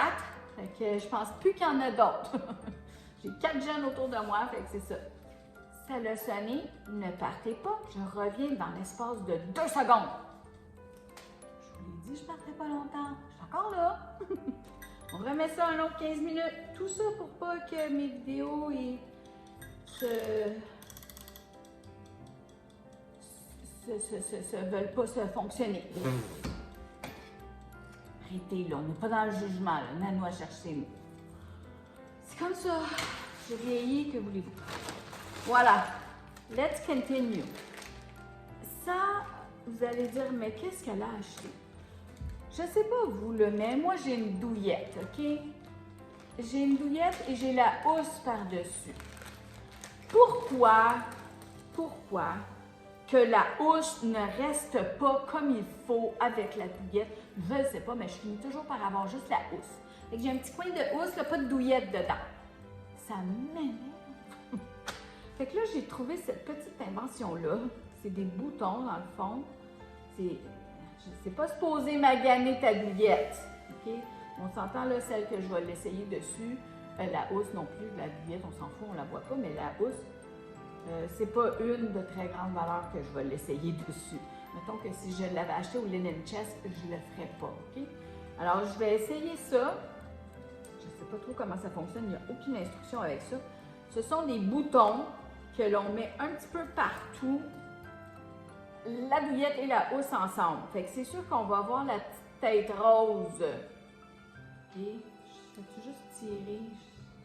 fait que je pense plus qu'il y en a d'autres. J'ai 4 jeunes autour de moi, fait que c'est ça. Ça l'a sonné, ne partez pas, je reviens dans l'espace de 2 secondes. Je vous l'ai dit, je ne partais pas longtemps. Je suis encore là. On remet ça un autre 15 minutes. Tout ça pour pas que mes vidéos veulent pas se fonctionner. Arrêtez là, on n'est pas dans le jugement, là. Nano à chercher nous. C'est comme ça. J'ai vieilli, que voulez-vous? Voilà. Let's continue. Ça, vous allez dire, mais qu'est-ce qu'elle a acheté? Je sais pas vous, là, mais moi, j'ai une douillette, OK? J'ai une douillette et j'ai la housse par-dessus. Pourquoi que la housse ne reste pas comme il faut avec la douillette? Je ne sais pas, mais je finis toujours par avoir juste la housse. Fait que j'ai un petit coin de housse, là, pas de douillette dedans. Ça m'énerve. Fait que là, j'ai trouvé cette petite invention-là. C'est des boutons, dans le fond. C'est pas supposé maganer ta douillette. OK? On s'entend là, celle que je vais l'essayer dessus. La housse non plus, la douillette, on s'en fout, on la voit pas, mais la housse, c'est pas une de très grande valeur que je vais l'essayer dessus. Mettons que si je l'avais acheté au Linen Chest, je le ferais pas, OK? Alors, je vais essayer ça. Je sais pas trop comment ça fonctionne, il n'y a aucune instruction avec ça. Ce sont des boutons que l'on met un petit peu partout, la douillette et la housse ensemble. Fait que c'est sûr qu'on va avoir la petite tête rose. OK? Fais-tu juste tirer?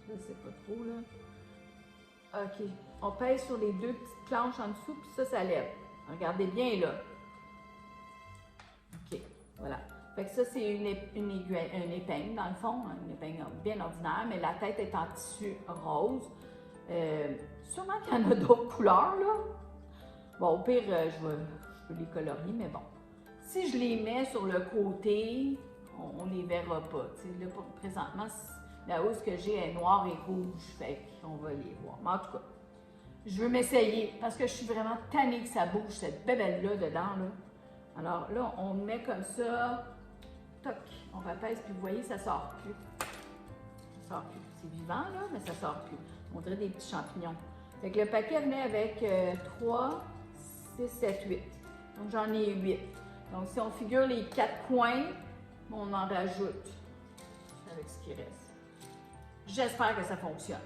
Je sais pas trop, là. OK. On pèse sur les 2 petites planches en dessous, puis ça lève. Regardez bien, là. OK. Voilà. Fait que ça, c'est une épingle, dans le fond. Une épingle bien ordinaire, mais la tête est en tissu rose. Sûrement qu'il y en a d'autres couleurs, là. Bon, au pire, je peux les colorier, mais bon. Si je les mets sur le côté, on les verra pas. T'sais, là, présentement, la housse que j'ai est noire et rouge, fait qu'on va les voir. Mais en tout cas, je veux m'essayer parce que je suis vraiment tannée que ça bouge, cette bébelle-là dedans, là. Alors là, on met comme ça, toc, on repèse, puis vous voyez, ça sort plus. Ça sort plus. C'est vivant, là, mais ça sort plus. On dirait des petits champignons. Fait que le paquet venait avec 3, 6, 7, 8. Donc j'en ai 8. Donc si on figure les 4 coins, on en rajoute avec ce qui reste. J'espère que ça fonctionne.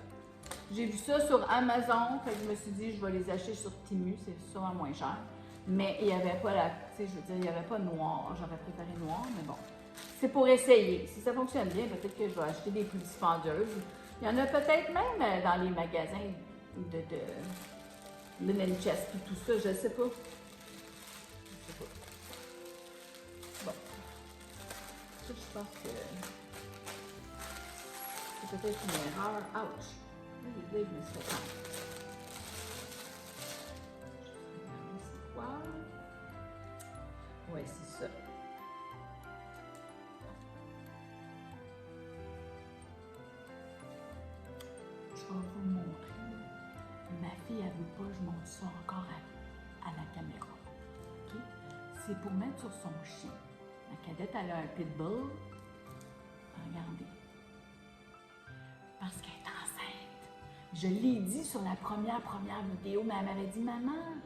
J'ai vu ça sur Amazon, fait que je me suis dit je vais les acheter sur Temu, c'est sûrement moins cher. Mais il n'y avait pas la, tu sais, je veux dire, il n'y avait pas noir. J'aurais préféré noir, mais bon. C'est pour essayer. Si ça fonctionne bien, peut-être que je vais acheter des plus dispendieuses. Il y en a peut-être même dans les magasins de Linen Chest et tout ça, je sais pas. Je sais pas. Bon. Ça, je pense que c'est peut-être une erreur. Ouch! Là, je me suis fait prendre. C'est quoi? Ouais, c'est ça. Je vais vous montrer. Ma fille, elle ne veut pas que je montre ça encore à la caméra. Okay? C'est pour mettre sur son chien. Ma cadette, elle a un pitbull. Regardez. Parce qu'elle est enceinte. Je l'ai dit sur la première vidéo, mais elle m'avait dit, maman,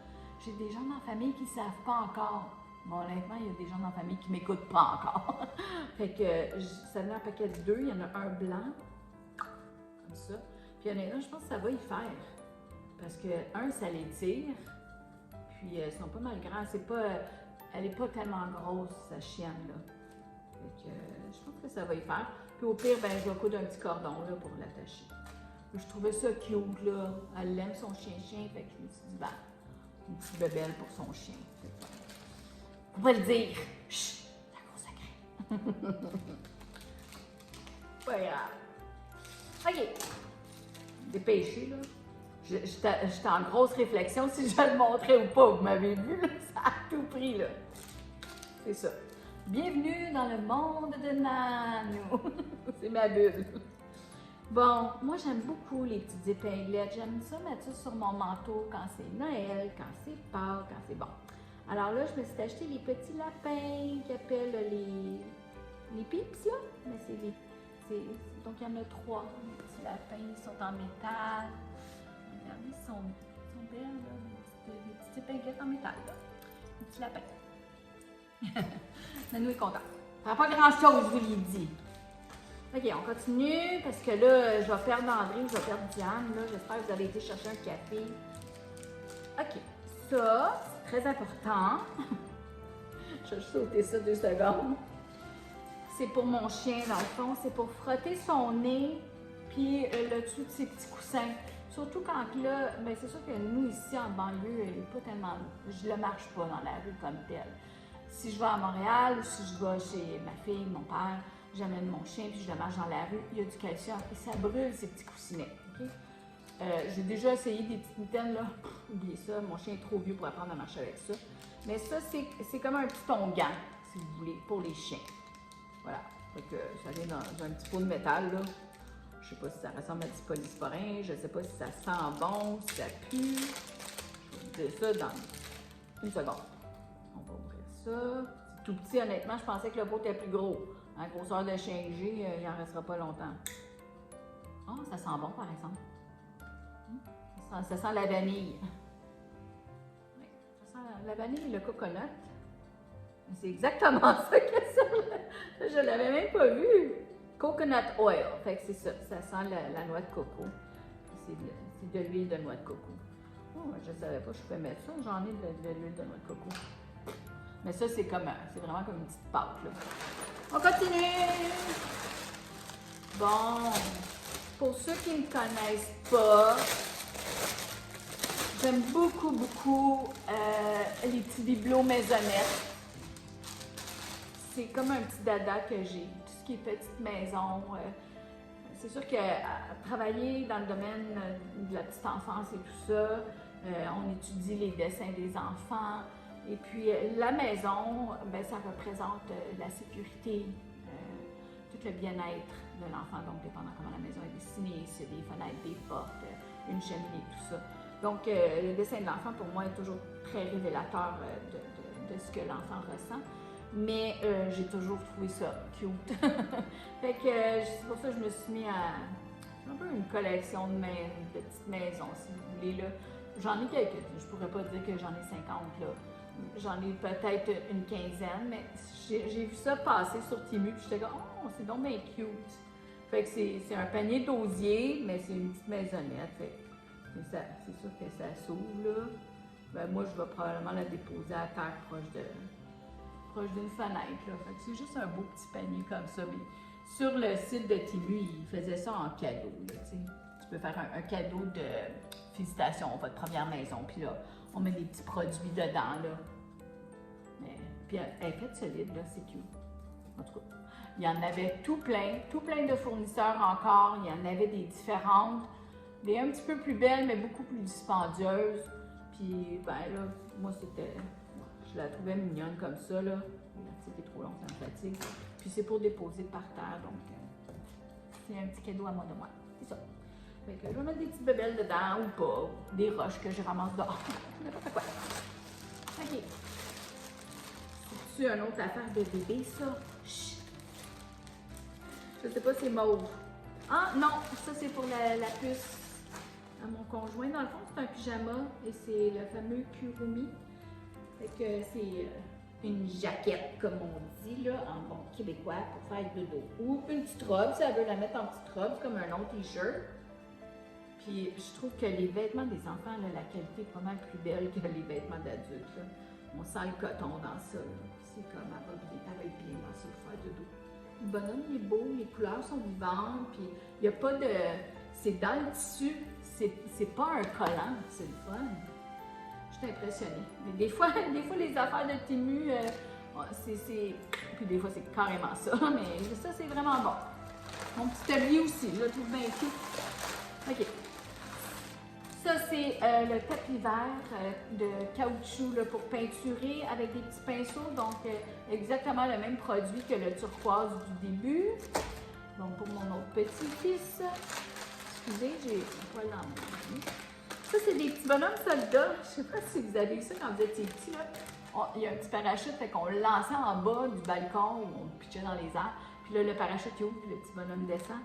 j'ai des gens dans la famille qui ne savent pas encore. Bon, honnêtement, il y a des gens dans la famille qui ne m'écoutent pas encore. Fait que ça venait un paquet de 2. Il y en a un blanc, comme ça. Puis honnêtement, je pense que ça va y faire. Parce que, ça l'étire. Puis, ils sont pas mal grands. Elle n'est pas tellement grosse, sa chienne, là. Fait que, je pense que ça va y faire. Puis au pire, ben, je vais coudre un petit cordon, là, pour l'attacher. Je trouvais ça cute, là. Elle aime son chien-chien. Fait que je me suis dit, ben, une petite bébelle pour son chien. Faut pas le dire. Chut, la consacrée. Pas grave. OK. Dépêchez, là. J'étais en grosse réflexion si je le montrais ou pas. Vous m'avez vu, là? Ça a tout pris, là. C'est ça. Bienvenue dans le monde de Nano. C'est ma bulle. Bon, moi, j'aime beaucoup les petites épinglettes. J'aime ça mettre ça sur mon manteau quand c'est Noël, quand c'est Pâques, quand c'est bon. Alors là, je me suis acheté les petits lapins qu'ils appellent les pips, là. Mais c'est les Donc, il y en a 3. Les petits lapins, ils sont en métal. Regardez, ils sont belles, là, des petites épinglettes en métal, là. Les petits lapins. Nanou est contente. Ça fera pas grand-chose, je vous l'ai dit. OK, on continue, parce que là, je vais perdre André, je vais perdre Diane, là. J'espère que vous avez été chercher un café. OK, ça, c'est très important. Je vais sauter ça 2 secondes. C'est pour mon chien, dans le fond. C'est pour frotter son nez, puis le dessus de ses petits coussins. Surtout quand là, ben c'est sûr que nous, ici, en banlieue, il n'y a pas tellement... Je ne marche pas dans la rue comme telle. Si je vais à Montréal ou si je vais chez ma fille, mon père, j'amène mon chien, puis je le marche dans la rue, il y a du calcium et ça brûle ces petits coussinets. Okay? J'ai déjà essayé des petites mitaines, là. Oubliez ça, mon chien est trop vieux pour apprendre à marcher avec ça. Mais ça, c'est comme un petit onguent, si vous voulez, pour les chiens. Voilà. Fait que ça vient dans un petit pot de métal, là. Je sais pas si ça ressemble à du polysporin, je sais pas si ça sent bon, si ça pue. Je vais vous dire ça dans une seconde. On va ouvrir ça. C'est tout petit, honnêtement, je pensais que le pot était plus gros. En grosseur de chien que j'ai, il n'en restera pas longtemps. Oh, ça sent bon, par exemple. Ça sent la vanille. Oui, ça sent la vanille et le coconut. C'est exactement ça que ça. Je l'avais même pas vu. Coconut oil. Fait que c'est ça. Ça sent la noix de coco. C'est de l'huile de noix de coco. Oh, je ne savais pas que je pouvais mettre ça. J'en ai de l'huile de noix de coco. Mais ça, c'est vraiment comme une petite pâte, là. On continue! Bon, pour ceux qui ne me connaissent pas, j'aime beaucoup les petits bibelots maisonnettes. C'est comme un petit dada que j'ai, tout ce qui est petite maison. C'est sûr que travailler dans le domaine de la petite enfance et tout ça, on étudie les dessins des enfants. Et puis la maison, ben, ça représente la sécurité, tout le bien-être de l'enfant. Donc, dépendant comment la maison est dessinée, s'il y a des fenêtres, des portes, une cheminée, tout ça. Donc, le dessin de l'enfant, pour moi, est toujours très révélateur de ce que l'enfant ressent. Mais j'ai toujours trouvé ça cute. Fait que c'est pour ça que je me suis mis à un peu une collection de petites maisons, si vous voulez. Là. J'en ai quelques, je pourrais pas dire que j'en ai 50 là. J'en ai peut-être une quinzaine, mais j'ai vu ça passer sur Temu, puis j'étais comme, oh, c'est donc bien cute. Fait que c'est un panier d'osier, mais c'est une petite maisonnette. Fait c'est sûr que ça s'ouvre, là. Ben, moi, je vais probablement la déposer à terre proche d'une fenêtre, là. Fait que c'est juste un beau petit panier comme ça. Mais sur le site de Temu, ils faisaient ça en cadeau, là, tu sais. Tu peux faire un cadeau de félicitations, votre première maison, puis là, on met des petits produits dedans, là. Mais, puis elle est faite solide, là, c'est cute. En tout cas, il y en avait tout plein de fournisseurs encore. Il y en avait des différentes, des un petit peu plus belles, mais beaucoup plus dispendieuses. Puis, ben là, moi, je la trouvais mignonne comme ça, là. L'article est trop long, ça me fatigue. Puis c'est pour déposer par terre, donc c'est un petit cadeau à moi de moi. C'est ça. Fait que je vais mettre des petites bébelles dedans ou pas, des roches que je ramasse dehors, n'importe quoi. OK. C'est-tu une autre affaire de bébé, ça? Chut. Je sais pas, c'est mauve. Ah non, ça c'est pour la puce à mon conjoint. Dans le fond, c'est un pyjama et c'est le fameux Kurumi. Fait que c'est une jaquette, comme on dit, là, en bon québécois, pour faire dodo. Ou une petite robe, si elle veut la mettre en petite robe, comme un long t-shirt. Puis je trouve que les vêtements des enfants, là, la qualité est pas mal plus belle que les vêtements d'adultes. On sent le coton dans ça. C'est comme elle va bien dans ça pour faire dodo. Le bonhomme il est beau, les couleurs sont vivantes, puis il n'y a pas de... C'est dans le tissu, c'est pas un collant, c'est le fun. Je suis impressionnée. Mais des fois les affaires de Temu, puis des fois c'est carrément ça, mais ça c'est vraiment bon. Mon petit tablier aussi, je le trouve bien cute. OK. Ça, c'est le tapis vert de caoutchouc là, pour peinturer avec des petits pinceaux. Donc, exactement le même produit que le turquoise du début. Donc, pour mon autre petit-fils. Excusez, j'ai un poil dans mon main. Ça, c'est des petits bonhommes soldats. Je ne sais pas si vous avez vu ça quand vous étiez petit. Là. Il y a un petit parachute, fait qu'on le lançait en bas du balcon ou on le pitchait dans les airs. Puis là, le parachute ouvre, puis le petit bonhomme descend.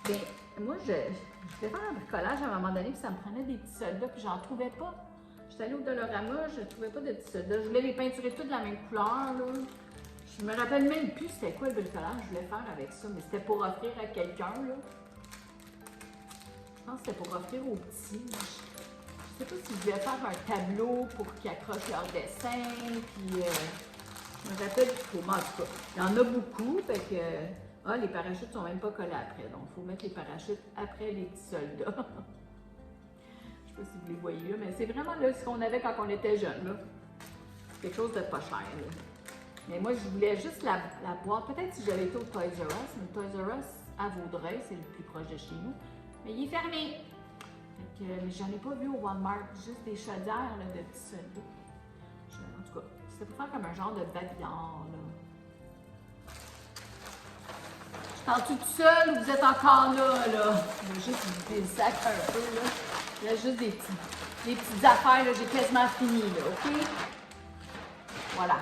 Bien, moi, je vais faire un bricolage à un moment donné, puis ça me prenait des petits soldats, puis j'en trouvais pas. J'étais allée au Dollarama, je trouvais pas de petits soldats. Je voulais les peinturer tous de la même couleur, là. Je me rappelle même plus c'était quoi le bricolage que je voulais faire avec ça, mais c'était pour offrir à quelqu'un, là. Je pense que c'était pour offrir aux petits. Je sais pas si je voulais faire un tableau pour qu'ils accrochent leur dessin, puis je me rappelle plus trop, mais en tout cas, il y en a beaucoup, fait que, les parachutes sont même pas collés après, donc il faut mettre les parachutes après les petits soldats. Je sais pas si vous les voyez là, mais c'est vraiment là, ce qu'on avait quand on était jeune, là. C'est quelque chose de pas cher, là. Mais moi, je voulais juste la boîte, peut-être si j'avais été au Toys R Us, mais Toys R Us à Vaudreuil, c'est le plus proche de chez nous, mais il est fermé. Mais j'en ai pas vu au Walmart, juste des chaudières là, de petits soldats. En tout cas, c'était pour faire comme un genre de babillard. Je parle toute seule ou vous êtes encore là? Je vais juste vider le sac un peu. Là. Il y a juste des petites affaires. J'ai quasiment fini. Là, OK? Voilà.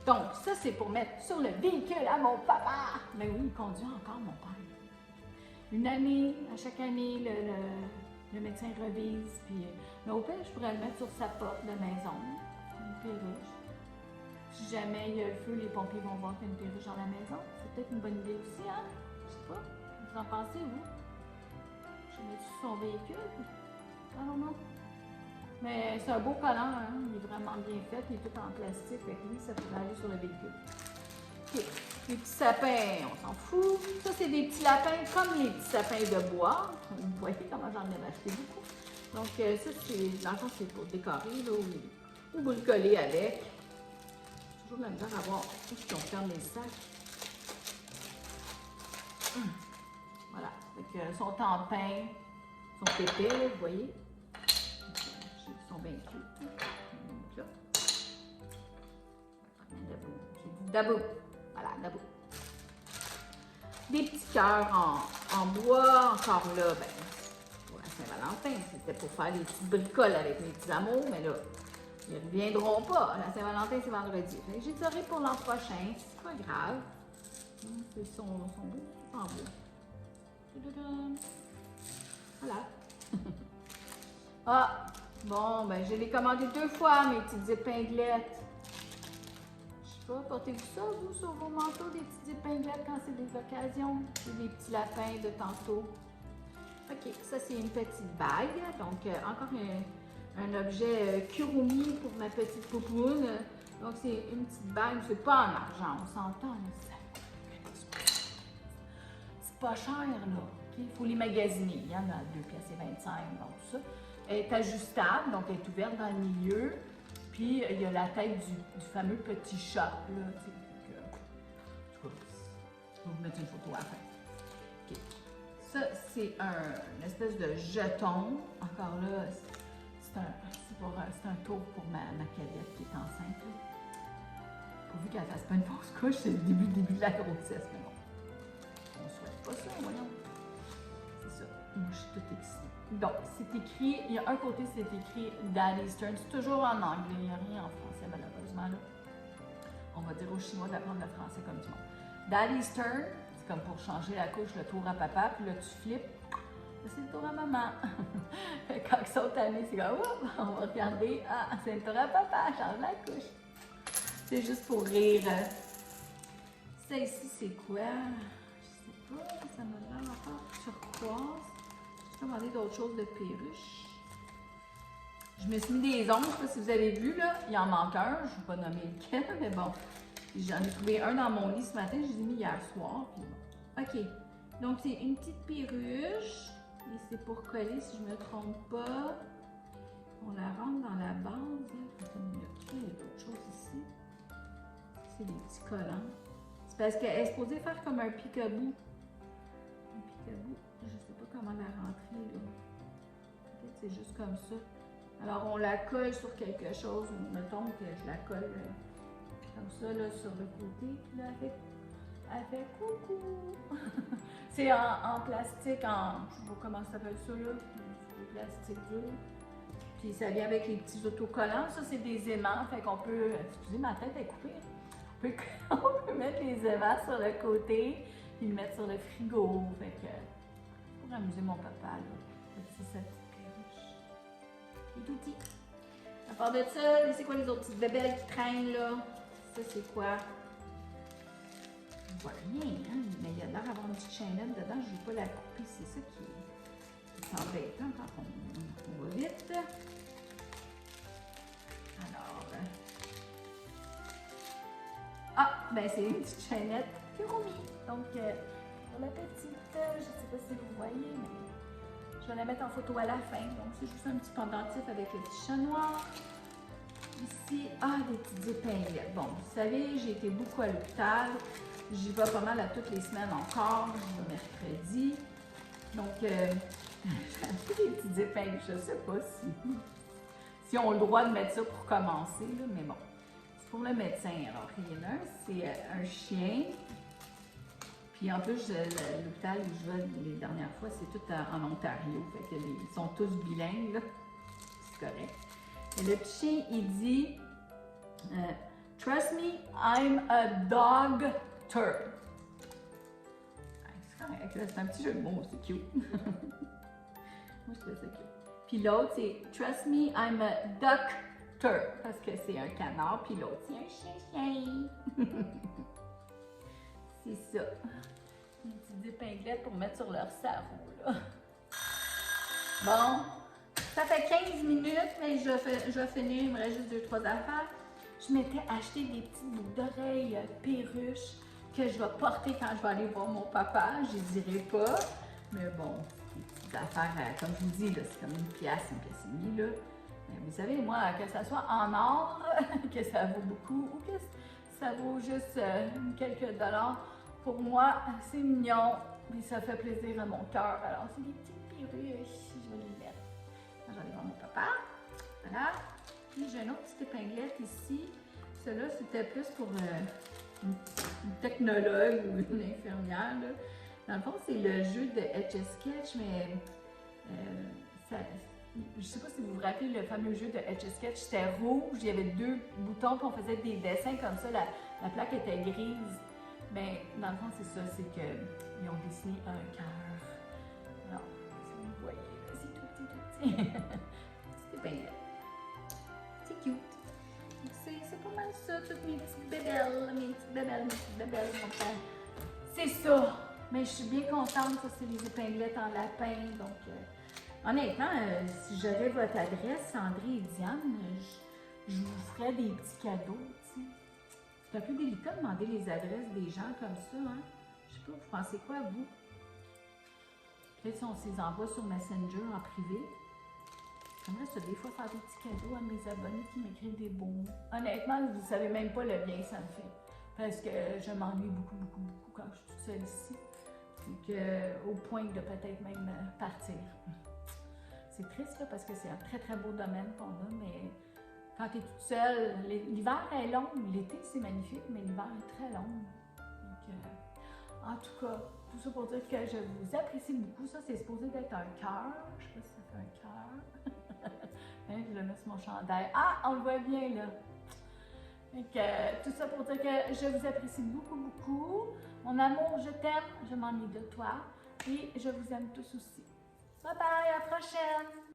Donc, ça, c'est pour mettre sur le véhicule à mon papa. Mais oui, il conduit encore, mon père. Une année, à chaque année, le médecin revise, puis au pire, je pourrais le mettre sur sa porte de maison, une perruche. Si jamais il y a le feu, les pompiers vont voir qu'il y a une perruche dans la maison. C'est peut-être une bonne idée aussi, hein? Je sais pas. Vous en pensez, vous? Je vais mettre sur son véhicule? I don't know. Mais c'est un beau collant, hein? Il est vraiment bien fait, il est tout en plastique, fait que oui, ça pourrait aller sur le véhicule. OK. Les petits sapins, on s'en fout. Ça, c'est des petits lapins comme les petits sapins de bois. Vous voyez comment j'en ai acheté beaucoup. Donc, ça, c'est, dans le fond, c'est pour décorer, là, ou bricoler avec. J'ai toujours de la misère à voir où est-ce qu'on ferme les sacs. Voilà. Donc, ils sont en pain, ils sont épais, là, vous voyez. Ils sont bien cute. Donc, là. J'ai dit dabou. Voilà, d'abord. Des petits cœurs en bois, encore là, ben, pour la Saint-Valentin, c'était pour faire des petites bricoles avec mes petits amours, mais là, ils ne reviendront pas. La Saint-Valentin, c'est vendredi. Fait que j'étirerai pour l'an prochain, c'est pas grave. Ils sont beaux, en bois. Voilà. Ah, bon, ben, je l'ai commandé 2 fois, mes petites épinglettes. Portez-vous ça, vous, sur vos manteaux, des petites épinglettes quand c'est des occasions? C'est des petits lapins de tantôt. OK, ça, c'est une petite bague. Donc, encore un objet Kurumi pour ma petite poupoune. Donc, c'est une petite bague. C'est pas en argent, on s'entend. C'est pas cher, là. Il faut les magasiner. Il y en a 2,25 $, donc tout ça. Elle est ajustable, donc elle est ouverte dans le milieu. Puis, il y a la tête du fameux petit chat, là, tu sais. Je vais vous mettre une photo à la fin. OK. Ça, c'est une espèce de jeton. Encore là, c'est un tour pour ma cadette qui est enceinte, là. Pourvu qu'elle fasse pas une fausse couche, c'est le début de la grossesse, mais bon. On souhaite pas ça, voyons. C'est ça. Moi, je suis toute excitée. Donc, c'est écrit, il y a un côté, c'est écrit Daddy's Turn. C'est toujours en anglais, il n'y a rien en français, malheureusement. Là. On va dire aux Chinois d'apprendre le français comme du monde. Daddy's Turn, c'est comme pour changer la couche, le tour à papa, puis là, tu flippes. C'est le tour à maman. Quand ils sont tannés, c'est comme, oups, on va regarder. Ah, c'est le tour à papa, change la couche. C'est juste pour rire. Ça ici, c'est quoi? Je sais pas, ça m'a l'air encore turquoise. J'ai commandé d'autres choses de perruche. Je me suis mis des ongles, je sais pas si vous avez vu, là, il en manque un, je ne vais pas nommer lequel, mais bon. J'en ai trouvé un dans mon lit ce matin, je les ai mis hier soir. Puis bon. OK, donc c'est une petite perruche, et c'est pour coller si je ne me trompe pas. On la rentre dans la base. Il y a d'autres choses ici. C'est des petits collants. C'est parce qu'elle est supposée faire comme un pick-a-boo. Un pick-a-boo, je ne sais pas comment la rentrer là. Peut-être c'est juste comme ça. Alors on la colle sur quelque chose, ou mettons que je la colle comme ça là, sur le côté. Puis là, elle fait coucou. C'est en plastique, je ne sais pas comment ça s'appelle ça là. Du plastique dur. Puis ça vient avec les petits autocollants. Ça, c'est des aimants. Fait qu'on peut. Excusez, ma tête est coupée. on peut mettre les œufs sur le côté, puis le mettre sur le frigo. Fait que, pour amuser mon papa, là. C'est sa petite perruche. Il est tout petit. À part de ça, c'est quoi les autres petites bébelles qui traînent, là? Ça, c'est quoi? Je vois rien, hein? Mais il y a l'air d'avoir une petite chaînette dedans. Je ne vais pas la couper. C'est ça qui est embêtant quand on va vite. Alors... Ah! Ben c'est une petite chaînette Kurumi. Donc, pour la petite, je ne sais pas si vous voyez, mais je vais la mettre en photo à la fin. Donc, c'est juste un petit pendentif avec le petit chat noir. Ici, des petites épinglettes. Bon, vous savez, j'ai été beaucoup à l'hôpital. J'y vais pas mal à toutes les semaines encore. Je vais mercredi. Donc, j'ai acheté des petites épingles. Je ne sais pas si on a le droit de mettre ça pour commencer, là, mais bon. C'est pour le médecin. Alors, il y en a un, c'est un chien. Puis en plus, l'hôpital où je vais les dernières fois, c'est tout en Ontario. Fait que ils sont tous bilingues, là. C'est correct. Et le petit chien, il dit Trust me, I'm a dog turd. C'est correct, c'est un petit jeu de mots, c'est cute. Moi, je trouve ça cute. Puis l'autre, c'est Trust me, I'm a duck turd. Parce que c'est un canard, puis l'autre, c'est un chien. C'est ça. Une petite épinglette pour mettre sur leur cerveau, là. Bon. Ça fait 15 minutes, mais je vais finir, il me reste juste 2-3 affaires. Je m'étais acheté des petites boucles d'oreilles perruches que je vais porter quand je vais aller voir mon papa. Je ne dirai pas, mais bon, des petites affaires, comme je vous dis, c'est comme une pièce et demie, là. Mais vous savez, moi, que ça soit en or, que ça vaut beaucoup, ou que ça vaut juste quelques dollars, pour moi, c'est mignon, et ça fait plaisir à mon cœur. Alors, c'est des petites perruches, je vais les mettre. J'en ai voir mon papa. Voilà. Puis j'ai une autre petite épinglette ici. Celle-là, c'était plus pour une technologue ou une infirmière, là. Dans le fond, c'est le jeu de Etch-a-Sketch, mais je ne sais pas si vous vous rappelez le fameux jeu de Etch-a-Sketch. C'était rouge, il y avait 2 boutons, puis on faisait des dessins comme ça. La plaque était grise. Mais dans le fond, c'est ça, c'est qu'ils ont dessiné un cœur. Alors, si vous voyez, c'est tout petit, tout petit. C'est épinglette. C'est cute. C'est pas mal ça, toutes mes petites bébelles, C'est ça. Mais je suis bien contente, ça c'est les épinglettes en lapin. Donc, honnêtement, si j'avais votre adresse, André et Diane, je vous ferais des petits cadeaux, tu sais. C'est un peu délicat de demander les adresses des gens comme ça, hein. Je sais pas, vous pensez quoi, vous? Peut-être si on se les envoie sur Messenger en privé. J'aimerais ça des fois faire des petits cadeaux à mes abonnés qui m'écrivent des beaux mots. Honnêtement, vous ne savez même pas le bien que ça me fait. Parce que je m'ennuie beaucoup quand je suis toute seule ici. Donc, au point de peut-être même partir. C'est triste là, parce que c'est un très beau domaine qu'on a, mais quand tu es toute seule, l'hiver est long. L'été, c'est magnifique, mais l'hiver est très long. Donc, en tout cas, tout ça pour dire que je vous apprécie beaucoup. Ça, c'est supposé d'être un cœur. Je sais pas si ça fait un cœur. Hein, je le mets sur mon chandail. Ah, on le voit bien là. Donc, tout ça pour dire que je vous apprécie beaucoup. Mon amour, je t'aime. Je m'ennuie de toi. Et je vous aime tous aussi. Bye bye, à la prochaine!